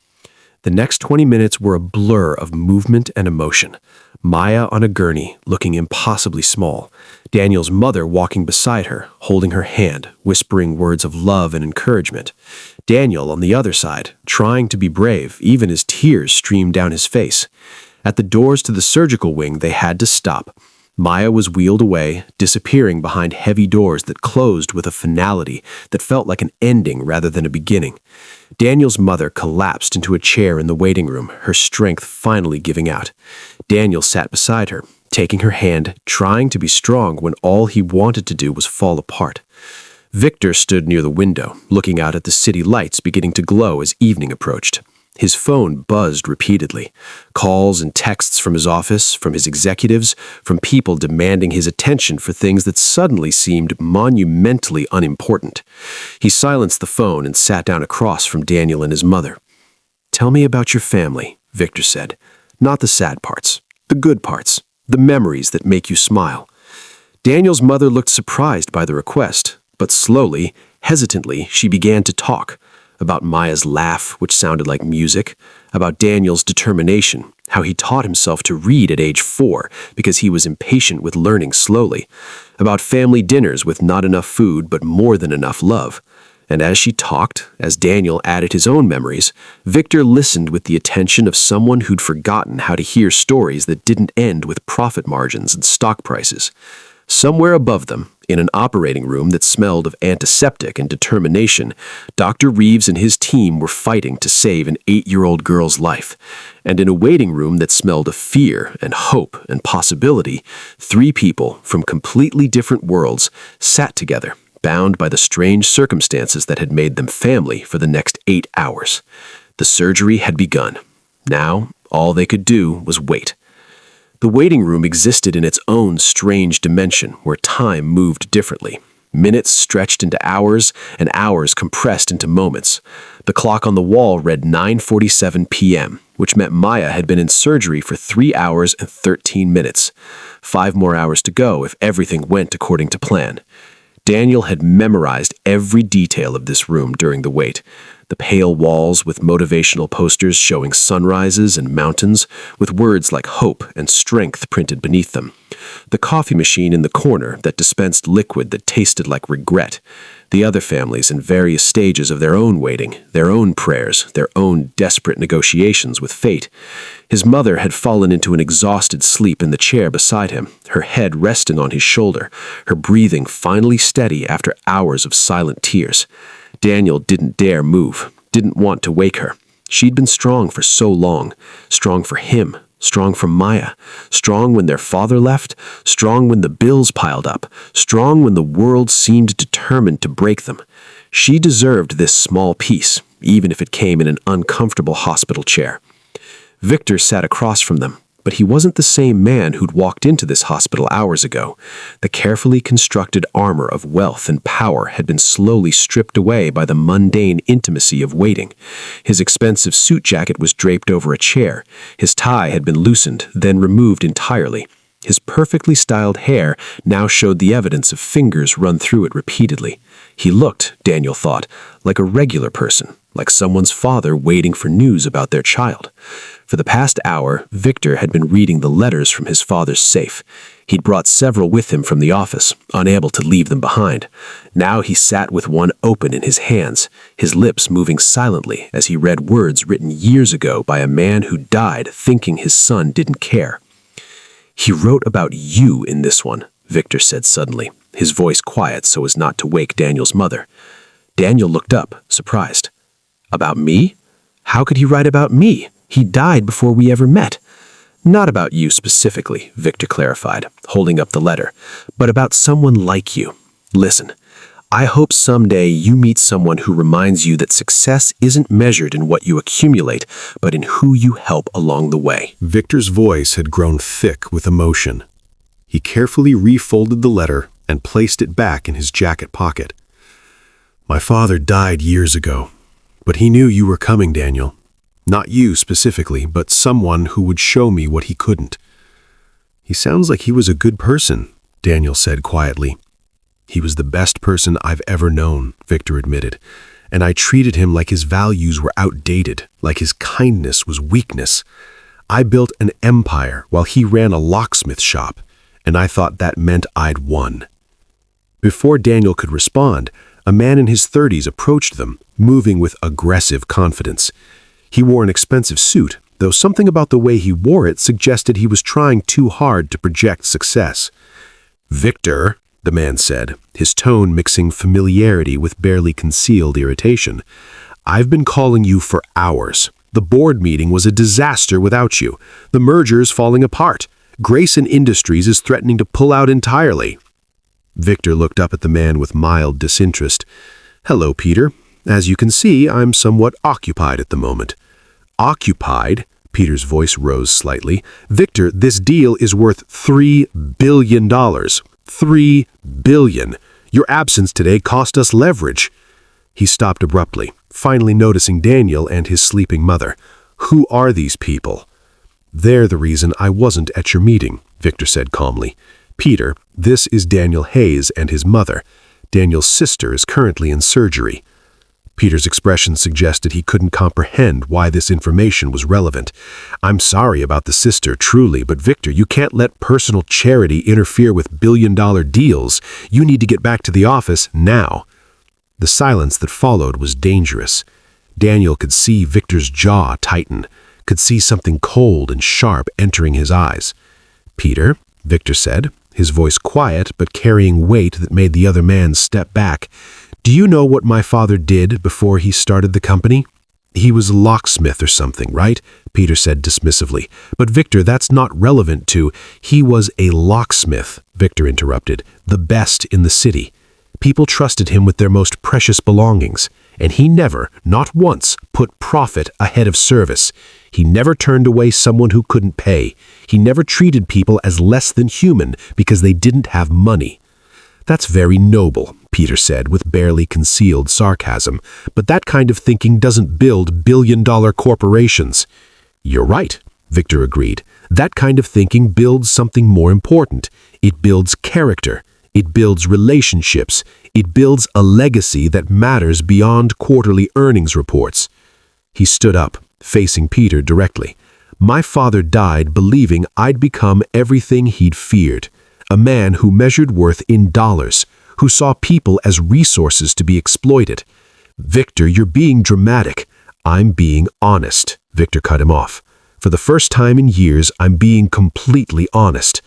The next 20 minutes were a blur of movement and emotion. Maya on a gurney, looking impossibly small. Daniel's mother walking beside her, holding her hand, whispering words of love and encouragement. Daniel on the other side, trying to be brave, even as tears streamed down his face. At the doors to the surgical wing, they had to stop. Maya was wheeled away, disappearing behind heavy doors that closed with a finality that felt like an ending rather than a beginning. Daniel's mother collapsed into a chair in the waiting room, her strength finally giving out. Daniel sat beside her, taking her hand, trying to be strong when all he wanted to do was fall apart. Victor stood near the window, looking out at the city lights beginning to glow as evening approached. His phone buzzed repeatedly. Calls and texts from his office, from his executives, from people demanding his attention for things that suddenly seemed monumentally unimportant. He silenced the phone and sat down across from Daniel and his mother. "Tell me about your family," Victor said. "Not the sad parts, the good parts, the memories that make you smile." Daniel's mother looked surprised by the request, but slowly, hesitantly, she began to talk. About Maya's laugh, which sounded like music, about Daniel's determination, how he taught himself to read at age 4 because he was impatient with learning slowly, about family dinners with not enough food but more than enough love. And as she talked, as Daniel added his own memories, Victor listened with the attention of someone who'd forgotten how to hear stories that didn't end with profit margins and stock prices. Somewhere above them, in an operating room that smelled of antiseptic and determination, Dr. Reeves and his team were fighting to save an 8-year-old girl's life. And in a waiting room that smelled of fear and hope and possibility, 3 people from completely different worlds sat together, bound by the strange circumstances that had made them family for the next 8 hours. The surgery had begun. Now, all they could do was wait. The waiting room existed in its own strange dimension where time moved differently. Minutes stretched into hours and hours compressed into moments. The clock on the wall read 9:47 p.m., which meant Maya had been in surgery for 3 hours and 13 minutes. 5 more hours to go if everything went according to plan. Daniel had memorized every detail of this room during the wait. The pale walls with motivational posters showing sunrises and mountains, with words like hope and strength printed beneath them. The coffee machine in the corner that dispensed liquid that tasted like regret. The other families in various stages of their own waiting, their own prayers, their own desperate negotiations with fate. His mother had fallen into an exhausted sleep in the chair beside him, her head resting on his shoulder, her breathing finally steady after hours of silent tears. Daniel didn't dare move, didn't want to wake her. She'd been strong for so long, strong for him, strong for Maya, strong when their father left, strong when the bills piled up, strong when the world seemed determined to break them. She deserved this small peace, even if it came in an uncomfortable hospital chair. Victor sat across from them, but he wasn't the same man who'd walked into this hospital hours ago. The carefully constructed armor of wealth and power had been slowly stripped away by the mundane intimacy of waiting. His expensive suit jacket was draped over a chair. His tie had been loosened, then removed entirely. His perfectly styled hair now showed the evidence of fingers run through it repeatedly. He looked, Daniel thought, like a regular person, like someone's father waiting for news about their child. For the past hour, Victor had been reading the letters from his father's safe. He'd brought several with him from the office, unable to leave them behind. Now he sat with one open in his hands, his lips moving silently as he read words written years ago by a man who died thinking his son didn't care. "He wrote about you in this one," Victor said suddenly, his voice quiet so as not to wake Daniel's mother. Daniel looked up, surprised. "About me? How could he write about me? He died before we ever met." "Not about you specifically," Victor clarified, holding up the letter, "but about someone like you. Listen, I hope someday you meet someone who reminds you that success isn't measured in what you accumulate, but in who you help along the way." Victor's voice had grown thick with emotion. He carefully refolded the letter and placed it back in his jacket pocket. "My father died years ago, but he knew you were coming, Daniel. Not you specifically, but someone who would show me what he couldn't." "He sounds like he was a good person," Daniel said quietly. "He was the best person I've ever known," Victor admitted, and I treated him like his values were outdated, like his kindness was weakness. I built an empire while he ran a locksmith shop, and I thought that meant I'd won. Before Daniel could respond, a man in his 30s approached them, moving with aggressive confidence. He wore an expensive suit, though something about the way he wore it suggested he was trying too hard to project success. "Victor," the man said, his tone mixing familiarity with barely concealed irritation, "I've been calling you for hours. The board meeting was a disaster without you. The merger's falling apart. Grayson Industries is threatening to pull out entirely." Victor looked up at the man with mild disinterest. "Hello, Peter. As you can see, I'm somewhat occupied at the moment." "Occupied?" Peter's voice rose slightly. "Victor, this deal is worth $3 billion. $3 billion. Your absence today cost us leverage." He stopped abruptly, finally noticing Daniel and his sleeping mother. "Who are these people?" "They're the reason I wasn't at your meeting," Victor said calmly. "Peter, this is Daniel Hayes and his mother. Daniel's sister is currently in surgery." Peter's expression suggested he couldn't comprehend why this information was relevant. "I'm sorry about the sister, truly, but Victor, you can't let personal charity interfere with billion-dollar deals. You need to get back to the office now." The silence that followed was dangerous. Daniel could see Victor's jaw tighten, could see something cold and sharp entering his eyes. "Peter," Victor said, his voice quiet but carrying weight that made the other man step back, "do you know what my father did before he started the company?" "He was a locksmith or something, right?" Peter said dismissively. "But Victor, that's not relevant to—" "He was a locksmith," Victor interrupted, "the best in the city. People trusted him with their most precious belongings, and he never, not once, put profit ahead of service. He never turned away someone who couldn't pay. He never treated people as less than human because they didn't have money." "That's very noble," Peter said with barely concealed sarcasm, "but that kind of thinking doesn't build billion-dollar corporations." "You're right," Victor agreed. "That kind of thinking builds something more important. It builds character. It builds relationships. It builds a legacy that matters beyond quarterly earnings reports." He stood up, facing Peter directly. "My father died believing I'd become everything he'd feared. A man who measured worth in dollars, who saw people as resources to be exploited." "Victor, you're being dramatic." "I'm being honest," Victor cut him off. "For the first time in years, I'm being completely honest.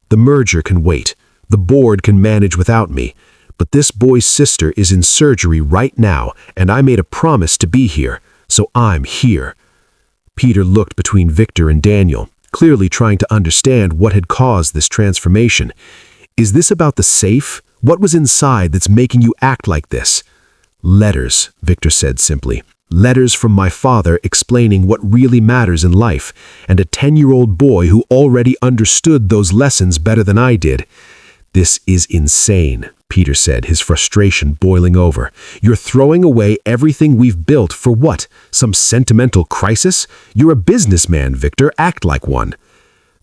The merger can wait. The board can manage without me. But this boy's sister is in surgery right now, and I made a promise to be here, so I'm here." Peter looked between Victor and Daniel, clearly trying to understand what had caused this transformation. "Is this about the safe? What was inside that's making you act like this?" "Letters," Victor said simply. "Letters from my father explaining what really matters in life, and a 10-year-old boy who already understood those lessons better than I did." "This is insane," Peter said, his frustration boiling over. "You're throwing away everything we've built for what? Some sentimental crisis? You're a businessman, Victor. Act like one."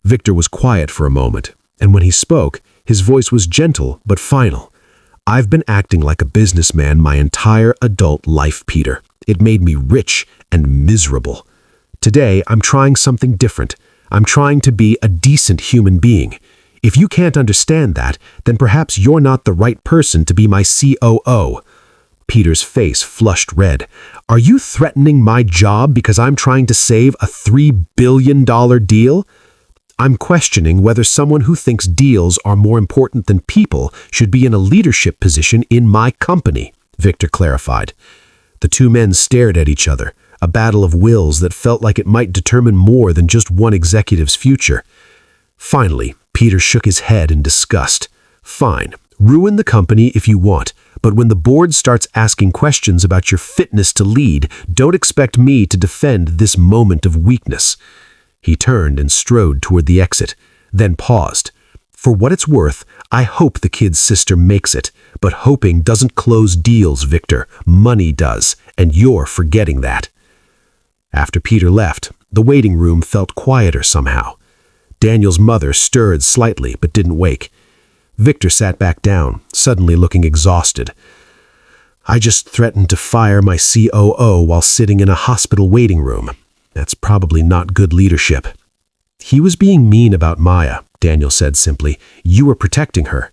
Victor was quiet for a moment, and when he spoke, his voice was gentle but final. "I've been acting like a businessman my entire adult life, Peter. It made me rich and miserable. Today, I'm trying something different. I'm trying to be a decent human being. If you can't understand that, then perhaps you're not the right person to be my COO." Peter's face flushed red. "Are you threatening my job because I'm trying to save a $3 billion deal?" "I'm questioning whether someone who thinks deals are more important than people should be in a leadership position in my company," Victor clarified. The two men stared at each other, a battle of wills that felt like it might determine more than just one executive's future. Finally, Peter shook his head in disgust. "Fine, ruin the company if you want, but when the board starts asking questions about your fitness to lead, don't expect me to defend this moment of weakness." He turned and strode toward the exit, then paused. "For what it's worth, I hope the kid's sister makes it, but hoping doesn't close deals, Victor. Money does, and you're forgetting that." After Peter left, the waiting room felt quieter somehow. Daniel's mother stirred slightly but didn't wake. Victor sat back down, suddenly looking exhausted. I just threatened to fire my COO while sitting in a hospital waiting room. That's probably not good leadership. He was being mean about Maya, Daniel said simply. You were protecting her.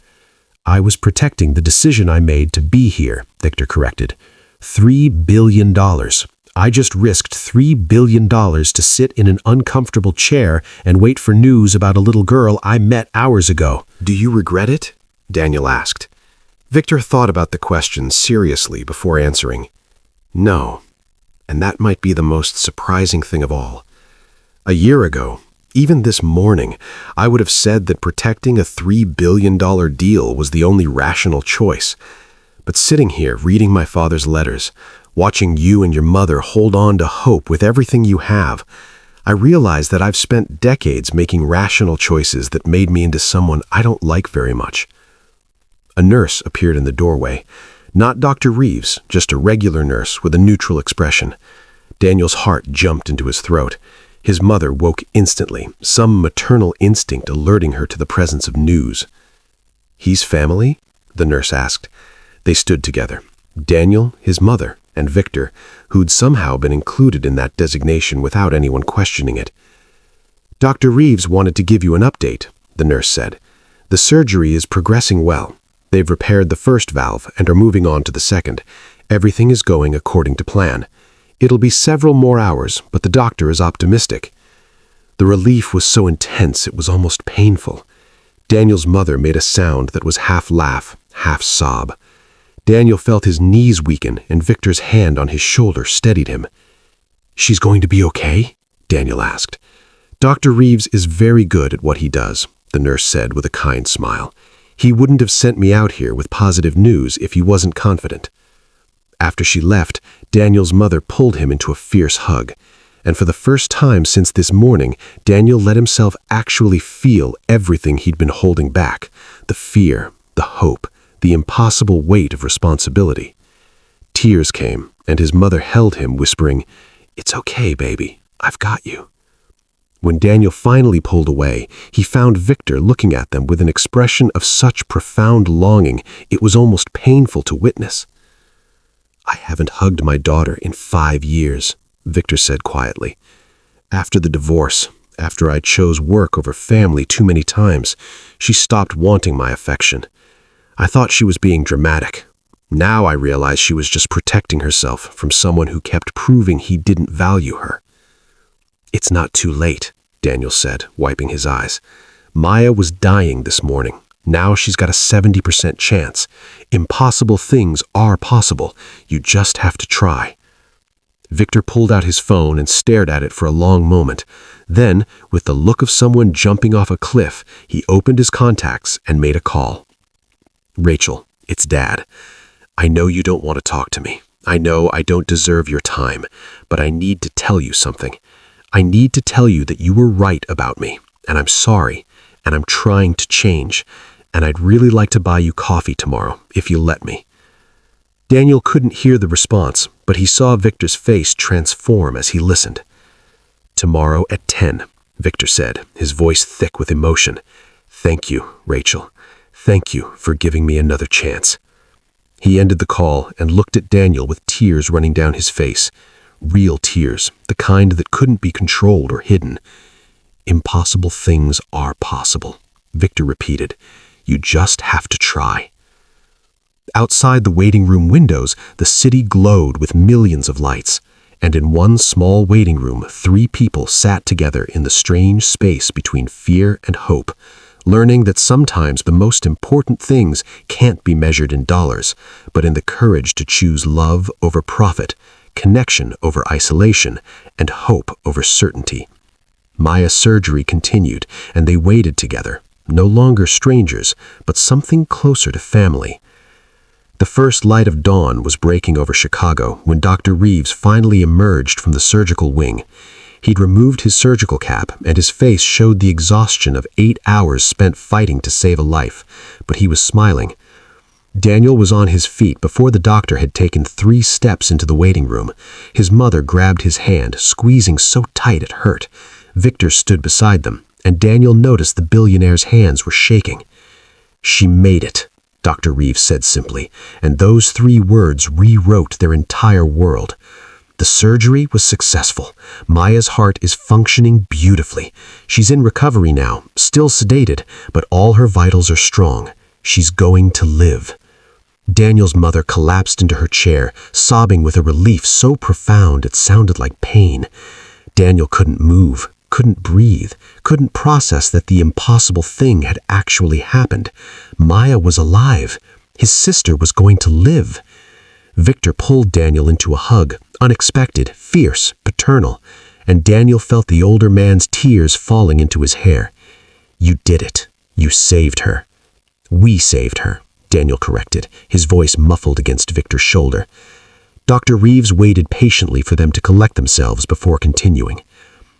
I was protecting the decision I made to be here, Victor corrected. $3 billion. I just risked $3 billion to sit in an uncomfortable chair and wait for news about a little girl I met hours ago. Do you regret it? Daniel asked. Victor thought about the question seriously before answering. No, and that might be the most surprising thing of all. A year ago, even this morning, I would have said that protecting a $3 billion deal was the only rational choice. But sitting here, reading my father's letters, watching you and your mother hold on to hope with everything you have, I realize that I've spent decades making rational choices that made me into someone I don't like very much. A nurse appeared in the doorway. Not Dr. Reeves, just a regular nurse with a neutral expression. Daniel's heart jumped into his throat. His mother woke instantly, some maternal instinct alerting her to the presence of news. He's family? The nurse asked. They stood together. Daniel, his mother, and Victor, who'd somehow been included in that designation without anyone questioning it. Dr. Reeves wanted to give you an update, the nurse said. The surgery is progressing well. They've repaired the first valve and are moving on to the second. Everything is going according to plan. It'll be several more hours, but the doctor is optimistic. The relief was so intense it was almost painful. Daniel's mother made a sound that was half laugh, half sob. Daniel felt his knees weaken, and Victor's hand on his shoulder steadied him. She's going to be okay? Daniel asked. Dr. Reeves is very good at what he does, the nurse said with a kind smile. He wouldn't have sent me out here with positive news if he wasn't confident. After she left, Daniel's mother pulled him into a fierce hug. And for the first time since this morning, Daniel let himself actually feel everything he'd been holding back. The fear, the hope, the impossible weight of responsibility. Tears came, and his mother held him, whispering, "It's okay, baby. I've got you." When Daniel finally pulled away, he found Victor looking at them with an expression of such profound longing it was almost painful to witness. "I haven't hugged my daughter in 5 years," Victor said quietly. "After the divorce, after I chose work over family too many times, she stopped wanting my affection. I thought she was being dramatic. Now I realize she was just protecting herself from someone who kept proving he didn't value her." "It's not too late," Daniel said, wiping his eyes. "Maya was dying this morning. Now she's got a 70% chance. Impossible things are possible. You just have to try." Victor pulled out his phone and stared at it for a long moment. Then, with the look of someone jumping off a cliff, he opened his contacts and made a call. "Rachel, it's Dad. I know you don't want to talk to me. I know I don't deserve your time, but I need to tell you something. I need to tell you that you were right about me, and I'm sorry, and I'm trying to change, and I'd really like to buy you coffee tomorrow, if you'll let me." Daniel couldn't hear the response, but he saw Victor's face transform as he listened. "Tomorrow at 10, Victor said, his voice thick with emotion. "Thank you, Rachel. Thank you for giving me another chance." He ended the call and looked at Daniel with tears running down his face. Real tears, the kind that couldn't be controlled or hidden. "Impossible things are possible," Victor repeated. "You just have to try." Outside the waiting room windows, the city glowed with millions of lights, and in one small waiting room, 3 people sat together in the strange space between fear and hope, learning that sometimes the most important things can't be measured in dollars, but in the courage to choose love over profit, connection over isolation, and hope over certainty. Maya's surgery continued, and they waited together, no longer strangers, but something closer to family. The first light of dawn was breaking over Chicago when Dr. Reeves finally emerged from the surgical wing. He'd removed his surgical cap, and his face showed the exhaustion of 8 hours spent fighting to save a life, but he was smiling. Daniel was on his feet before the doctor had taken 3 steps into the waiting room. His mother grabbed his hand, squeezing so tight it hurt. Victor stood beside them, and Daniel noticed the billionaire's hands were shaking. "She made it," Dr. Reeves said simply, and those 3 words rewrote their entire world. The surgery was successful. Maya's heart is functioning beautifully. She's in recovery now, still sedated, but all her vitals are strong. She's going to live. Daniel's mother collapsed into her chair, sobbing with a relief so profound it sounded like pain. Daniel couldn't move, couldn't breathe, couldn't process that the impossible thing had actually happened. Maya was alive. His sister was going to live. Victor pulled Daniel into a hug, unexpected, fierce, paternal, and Daniel felt the older man's tears falling into his hair. "You did it. You saved her." "We saved her," Daniel corrected, his voice muffled against Victor's shoulder. Dr. Reeves waited patiently for them to collect themselves before continuing.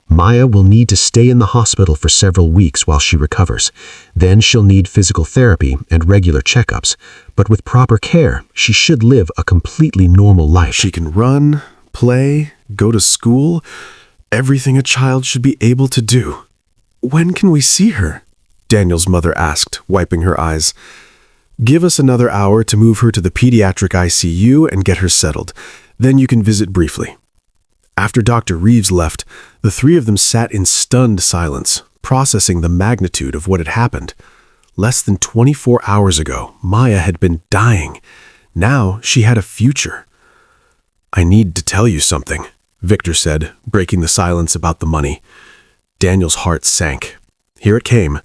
"Maya will need to stay in the hospital for several weeks while she recovers. Then she'll need physical therapy and regular checkups. But with proper care, she should live a completely normal life." She can run, play, go to school, everything a child should be able to do. "When can we see her?" Daniel's mother asked, wiping her eyes. "Give us another hour to move her to the pediatric ICU and get her settled. Then you can visit briefly." After Dr. Reeves left, the 3 of them sat in stunned silence, processing the magnitude of what had happened. Less than 24 hours ago, Maya had been dying. Now she had a future. "I need to tell you something," Victor said, breaking the silence about the money. Daniel's heart sank. Here it came.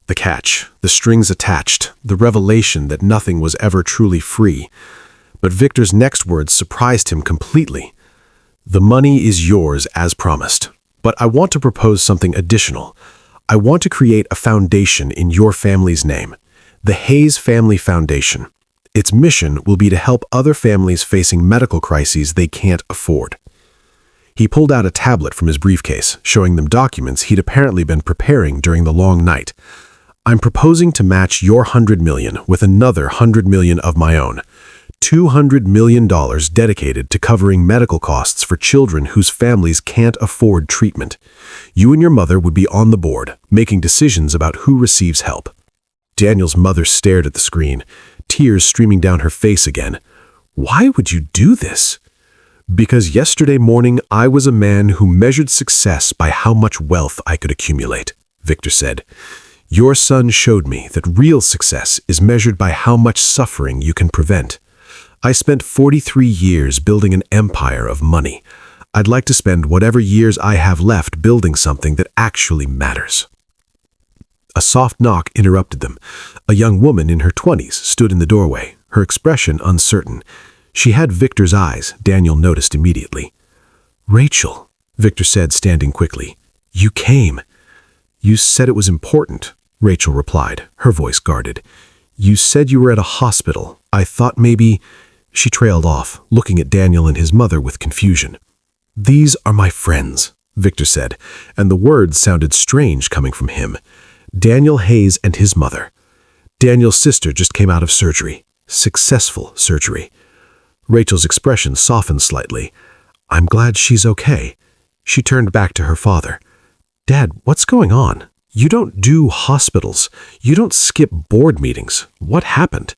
The catch, the strings attached, the revelation that nothing was ever truly free. But Victor's next words surprised him completely. "The money is yours as promised, but I want to propose something additional. I want to create a foundation in your family's name, the Hayes Family Foundation. Its mission will be to help other families facing medical crises they can't afford." He pulled out a tablet from his briefcase, showing them documents he'd apparently been preparing during the long night. "I'm proposing to match your $100 million with another $100 million of my own. $200 million dedicated to covering medical costs for children whose families can't afford treatment. You and your mother would be on the board, making decisions about who receives help." Daniel's mother stared at the screen, tears streaming down her face again. "Why would you do this?" "Because yesterday morning I was a man who measured success by how much wealth I could accumulate," Victor said. "Your son showed me that real success is measured by how much suffering you can prevent. I spent 43 years building an empire of money. I'd like to spend whatever years I have left building something that actually matters." A soft knock interrupted them. A young woman in her 20s stood in the doorway, her expression uncertain. She had Victor's eyes, Daniel noticed immediately. "Rachel," Victor said, standing quickly. "You came." "You said it was important," Rachel replied, her voice guarded. "You said you were at a hospital. I thought maybe—" She trailed off, looking at Daniel and his mother with confusion. "These are my friends," Victor said, and the words sounded strange coming from him. Daniel Hayes and his mother. Daniel's sister just came out of surgery. Successful surgery. Rachel's expression softened slightly. "I'm glad she's okay." She turned back to her father. "Dad, what's going on? You don't do hospitals. You don't skip board meetings. What happened?"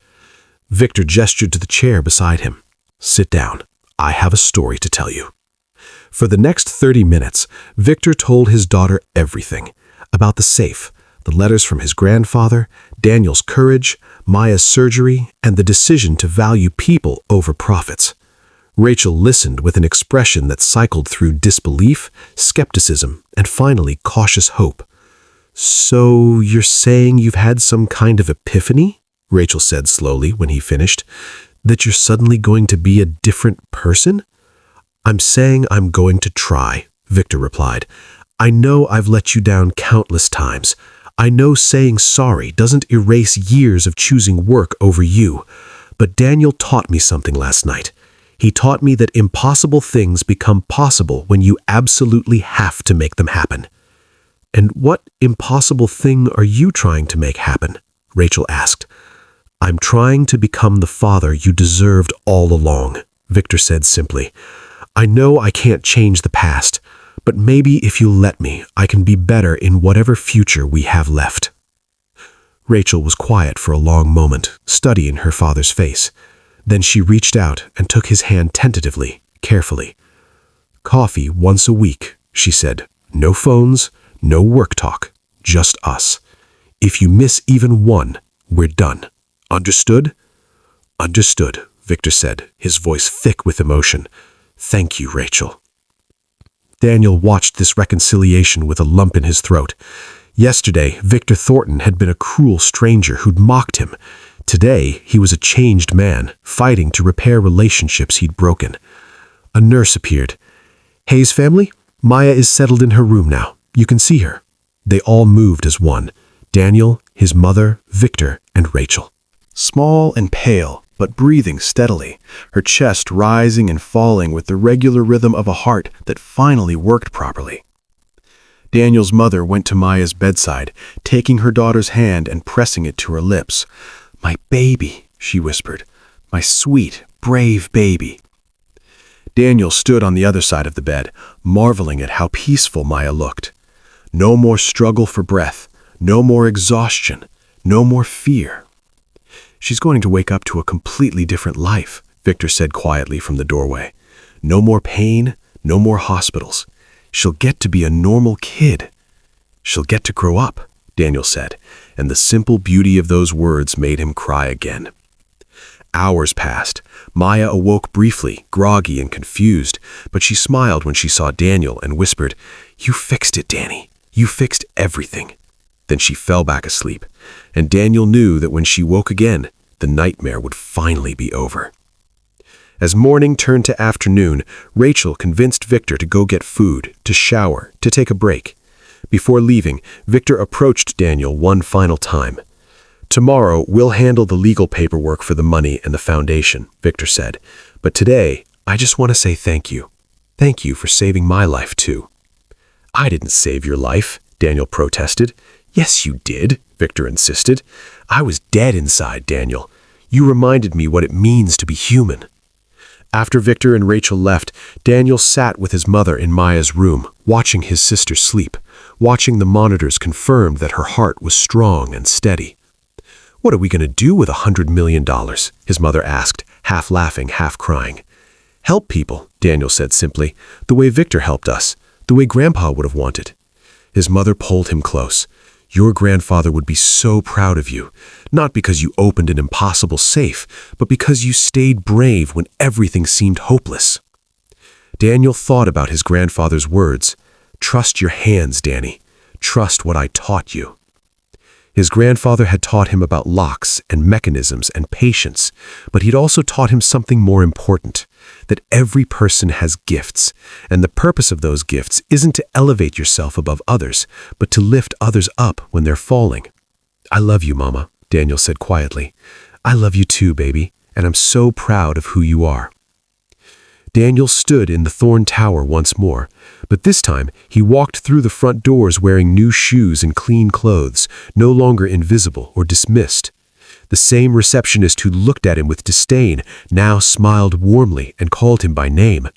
Victor gestured to the chair beside him. "Sit down. I have a story to tell you." For the next 30 minutes, Victor told his daughter everything. About the safe, the letters from his grandfather, Daniel's courage, Maya's surgery, and the decision to value people over profits. Rachel listened with an expression that cycled through disbelief, skepticism, and finally cautious hope. "So you're saying you've had some kind of epiphany?" Rachel said slowly when he finished. "That you're suddenly going to be a different person?" "I'm saying I'm going to try," Victor replied. "I know I've let you down countless times. I know saying sorry doesn't erase years of choosing work over you. But Daniel taught me something last night. He taught me that impossible things become possible when you absolutely have to make them happen." "And what impossible thing are you trying to make happen?" Rachel asked. "I'm trying to become the father you deserved all along," Victor said simply. "I know I can't change the past, but maybe if you let me, I can be better in whatever future we have left." Rachel was quiet for a long moment, studying her father's face. Then she reached out and took his hand tentatively, carefully. "Coffee once a week," she said. "No phones, no work talk, just us. If you miss even one, we're done. Understood?" "Understood," Victor said, his voice thick with emotion. "Thank you, Rachel." Daniel watched this reconciliation with a lump in his throat. Yesterday, Victor Thornton had been a cruel stranger who'd mocked him. Today, he was a changed man, fighting to repair relationships he'd broken. A nurse appeared. "Hayes family? Maya is settled in her room now. You can see her." They all moved as one. Daniel, his mother, Victor, and Rachel. Small and pale, but breathing steadily, her chest rising and falling with the regular rhythm of a heart that finally worked properly. Daniel's mother went to Maya's bedside, taking her daughter's hand and pressing it to her lips. "My baby," she whispered. "My sweet, brave baby." Daniel stood on the other side of the bed, marveling at how peaceful Maya looked. No more struggle for breath, no more exhaustion, no more fear. "She's going to wake up to a completely different life," Victor said quietly from the doorway. "No more pain, no more hospitals. She'll get to be a normal kid. She'll get to grow up," Daniel said, and the simple beauty of those words made him cry again. Hours passed. Maya awoke briefly, groggy and confused, but she smiled when she saw Daniel and whispered, "You fixed it, Danny. You fixed everything." Then she fell back asleep, and Daniel knew that when she woke again, the nightmare would finally be over. As morning turned to afternoon, Rachel convinced Victor to go get food, to shower, to take a break. Before leaving, Victor approached Daniel one final time. "Tomorrow, we'll handle the legal paperwork for the money and the foundation," Victor said. "But today, I just want to say thank you. Thank you for saving my life, too." "I didn't save your life," Daniel protested. "Yes, you did," Victor insisted. "I was dead inside, Daniel. You reminded me what it means to be human." After Victor and Rachel left, Daniel sat with his mother in Maya's room, watching his sister sleep, watching the monitors confirmed that her heart was strong and steady. "What are we going to do with $100 million?" his mother asked, half laughing, half crying. "Help people," Daniel said simply, "the way Victor helped us, the way Grandpa would have wanted." His mother pulled him close. "Your grandfather would be so proud of you, not because you opened an impossible safe, but because you stayed brave when everything seemed hopeless." Daniel thought about his grandfather's words. "Trust your hands, Danny. Trust what I taught you." His grandfather had taught him about locks and mechanisms and patience, but he'd also taught him something more important, that every person has gifts, and the purpose of those gifts isn't to elevate yourself above others, but to lift others up when they're falling. "I love you, Mama," Daniel said quietly. "I love you too, baby, and I'm so proud of who you are." Daniel stood in the Thorn Tower once more, but this time he walked through the front doors wearing new shoes and clean clothes, no longer invisible or dismissed. The same receptionist who looked at him with disdain now smiled warmly and called him by name.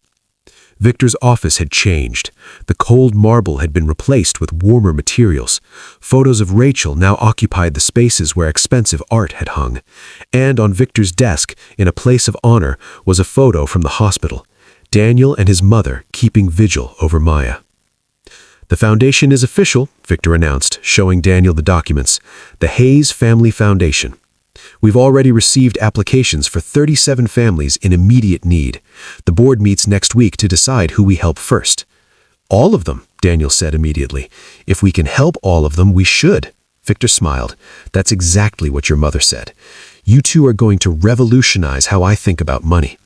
Victor's office had changed. The cold marble had been replaced with warmer materials. Photos of Rachel now occupied the spaces where expensive art had hung. And on Victor's desk, in a place of honor, was a photo from the hospital. Daniel and his mother keeping vigil over Maya. "The foundation is official," Victor announced, showing Daniel the documents. "The Hayes Family Foundation. We've already received applications for 37 families in immediate need. The board meets next week to decide who we help first." "All of them," Daniel said immediately. "If we can help all of them, we should." Victor smiled. "That's exactly what your mother said. You two are going to revolutionize how I think about money."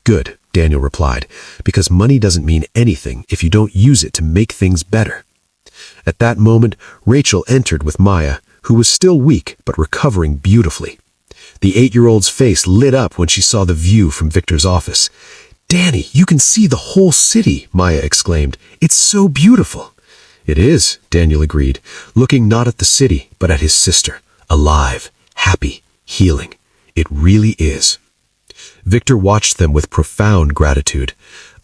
"Good," Daniel replied, "because money doesn't mean anything if you don't use it to make things better." At that moment, Rachel entered with Maya, who was still weak but recovering beautifully. The 8-year-old's face lit up when she saw the view from Victor's office. "Danny, you can see the whole city," Maya exclaimed. "It's so beautiful." "It is," Daniel agreed, looking not at the city, but at his sister, alive, happy, healing. "It really is." Victor watched them with profound gratitude.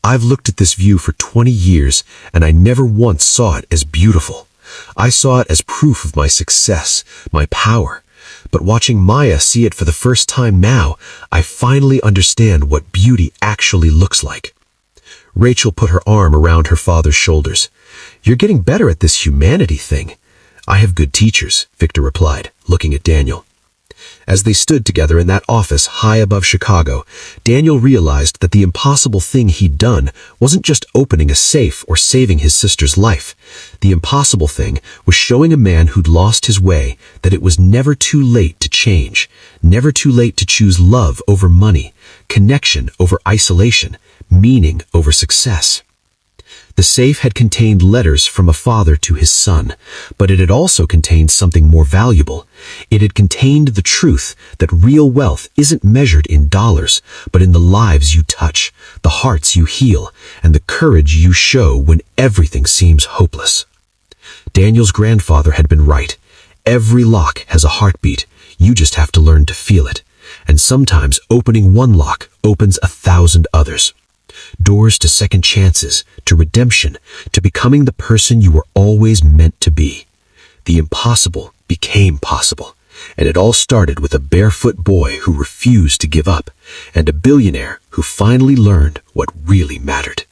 "I've looked at this view for 20 years, and I never once saw it as beautiful. I saw it as proof of my success, my power. But watching Maya see it for the first time now, I finally understand what beauty actually looks like. Rachel put her arm around her father's shoulders. "You're getting better at this humanity thing." "I have good teachers," Victor replied, looking at Daniel. As they stood together in that office high above Chicago, Daniel realized that the impossible thing he'd done wasn't just opening a safe or saving his sister's life. The impossible thing was showing a man who'd lost his way that it was never too late to change, never too late to choose love over money, connection over isolation, meaning over success. The safe had contained letters from a father to his son, but it had also contained something more valuable. It had contained the truth that real wealth isn't measured in dollars, but in the lives you touch, the hearts you heal, and the courage you show when everything seems hopeless. Daniel's grandfather had been right. Every lock has a heartbeat. You just have to learn to feel it. And sometimes opening one lock opens 1,000 others. Doors to second chances, to redemption, to becoming the person you were always meant to be. The impossible became possible, and it all started with a barefoot boy who refused to give up, and a billionaire who finally learned what really mattered.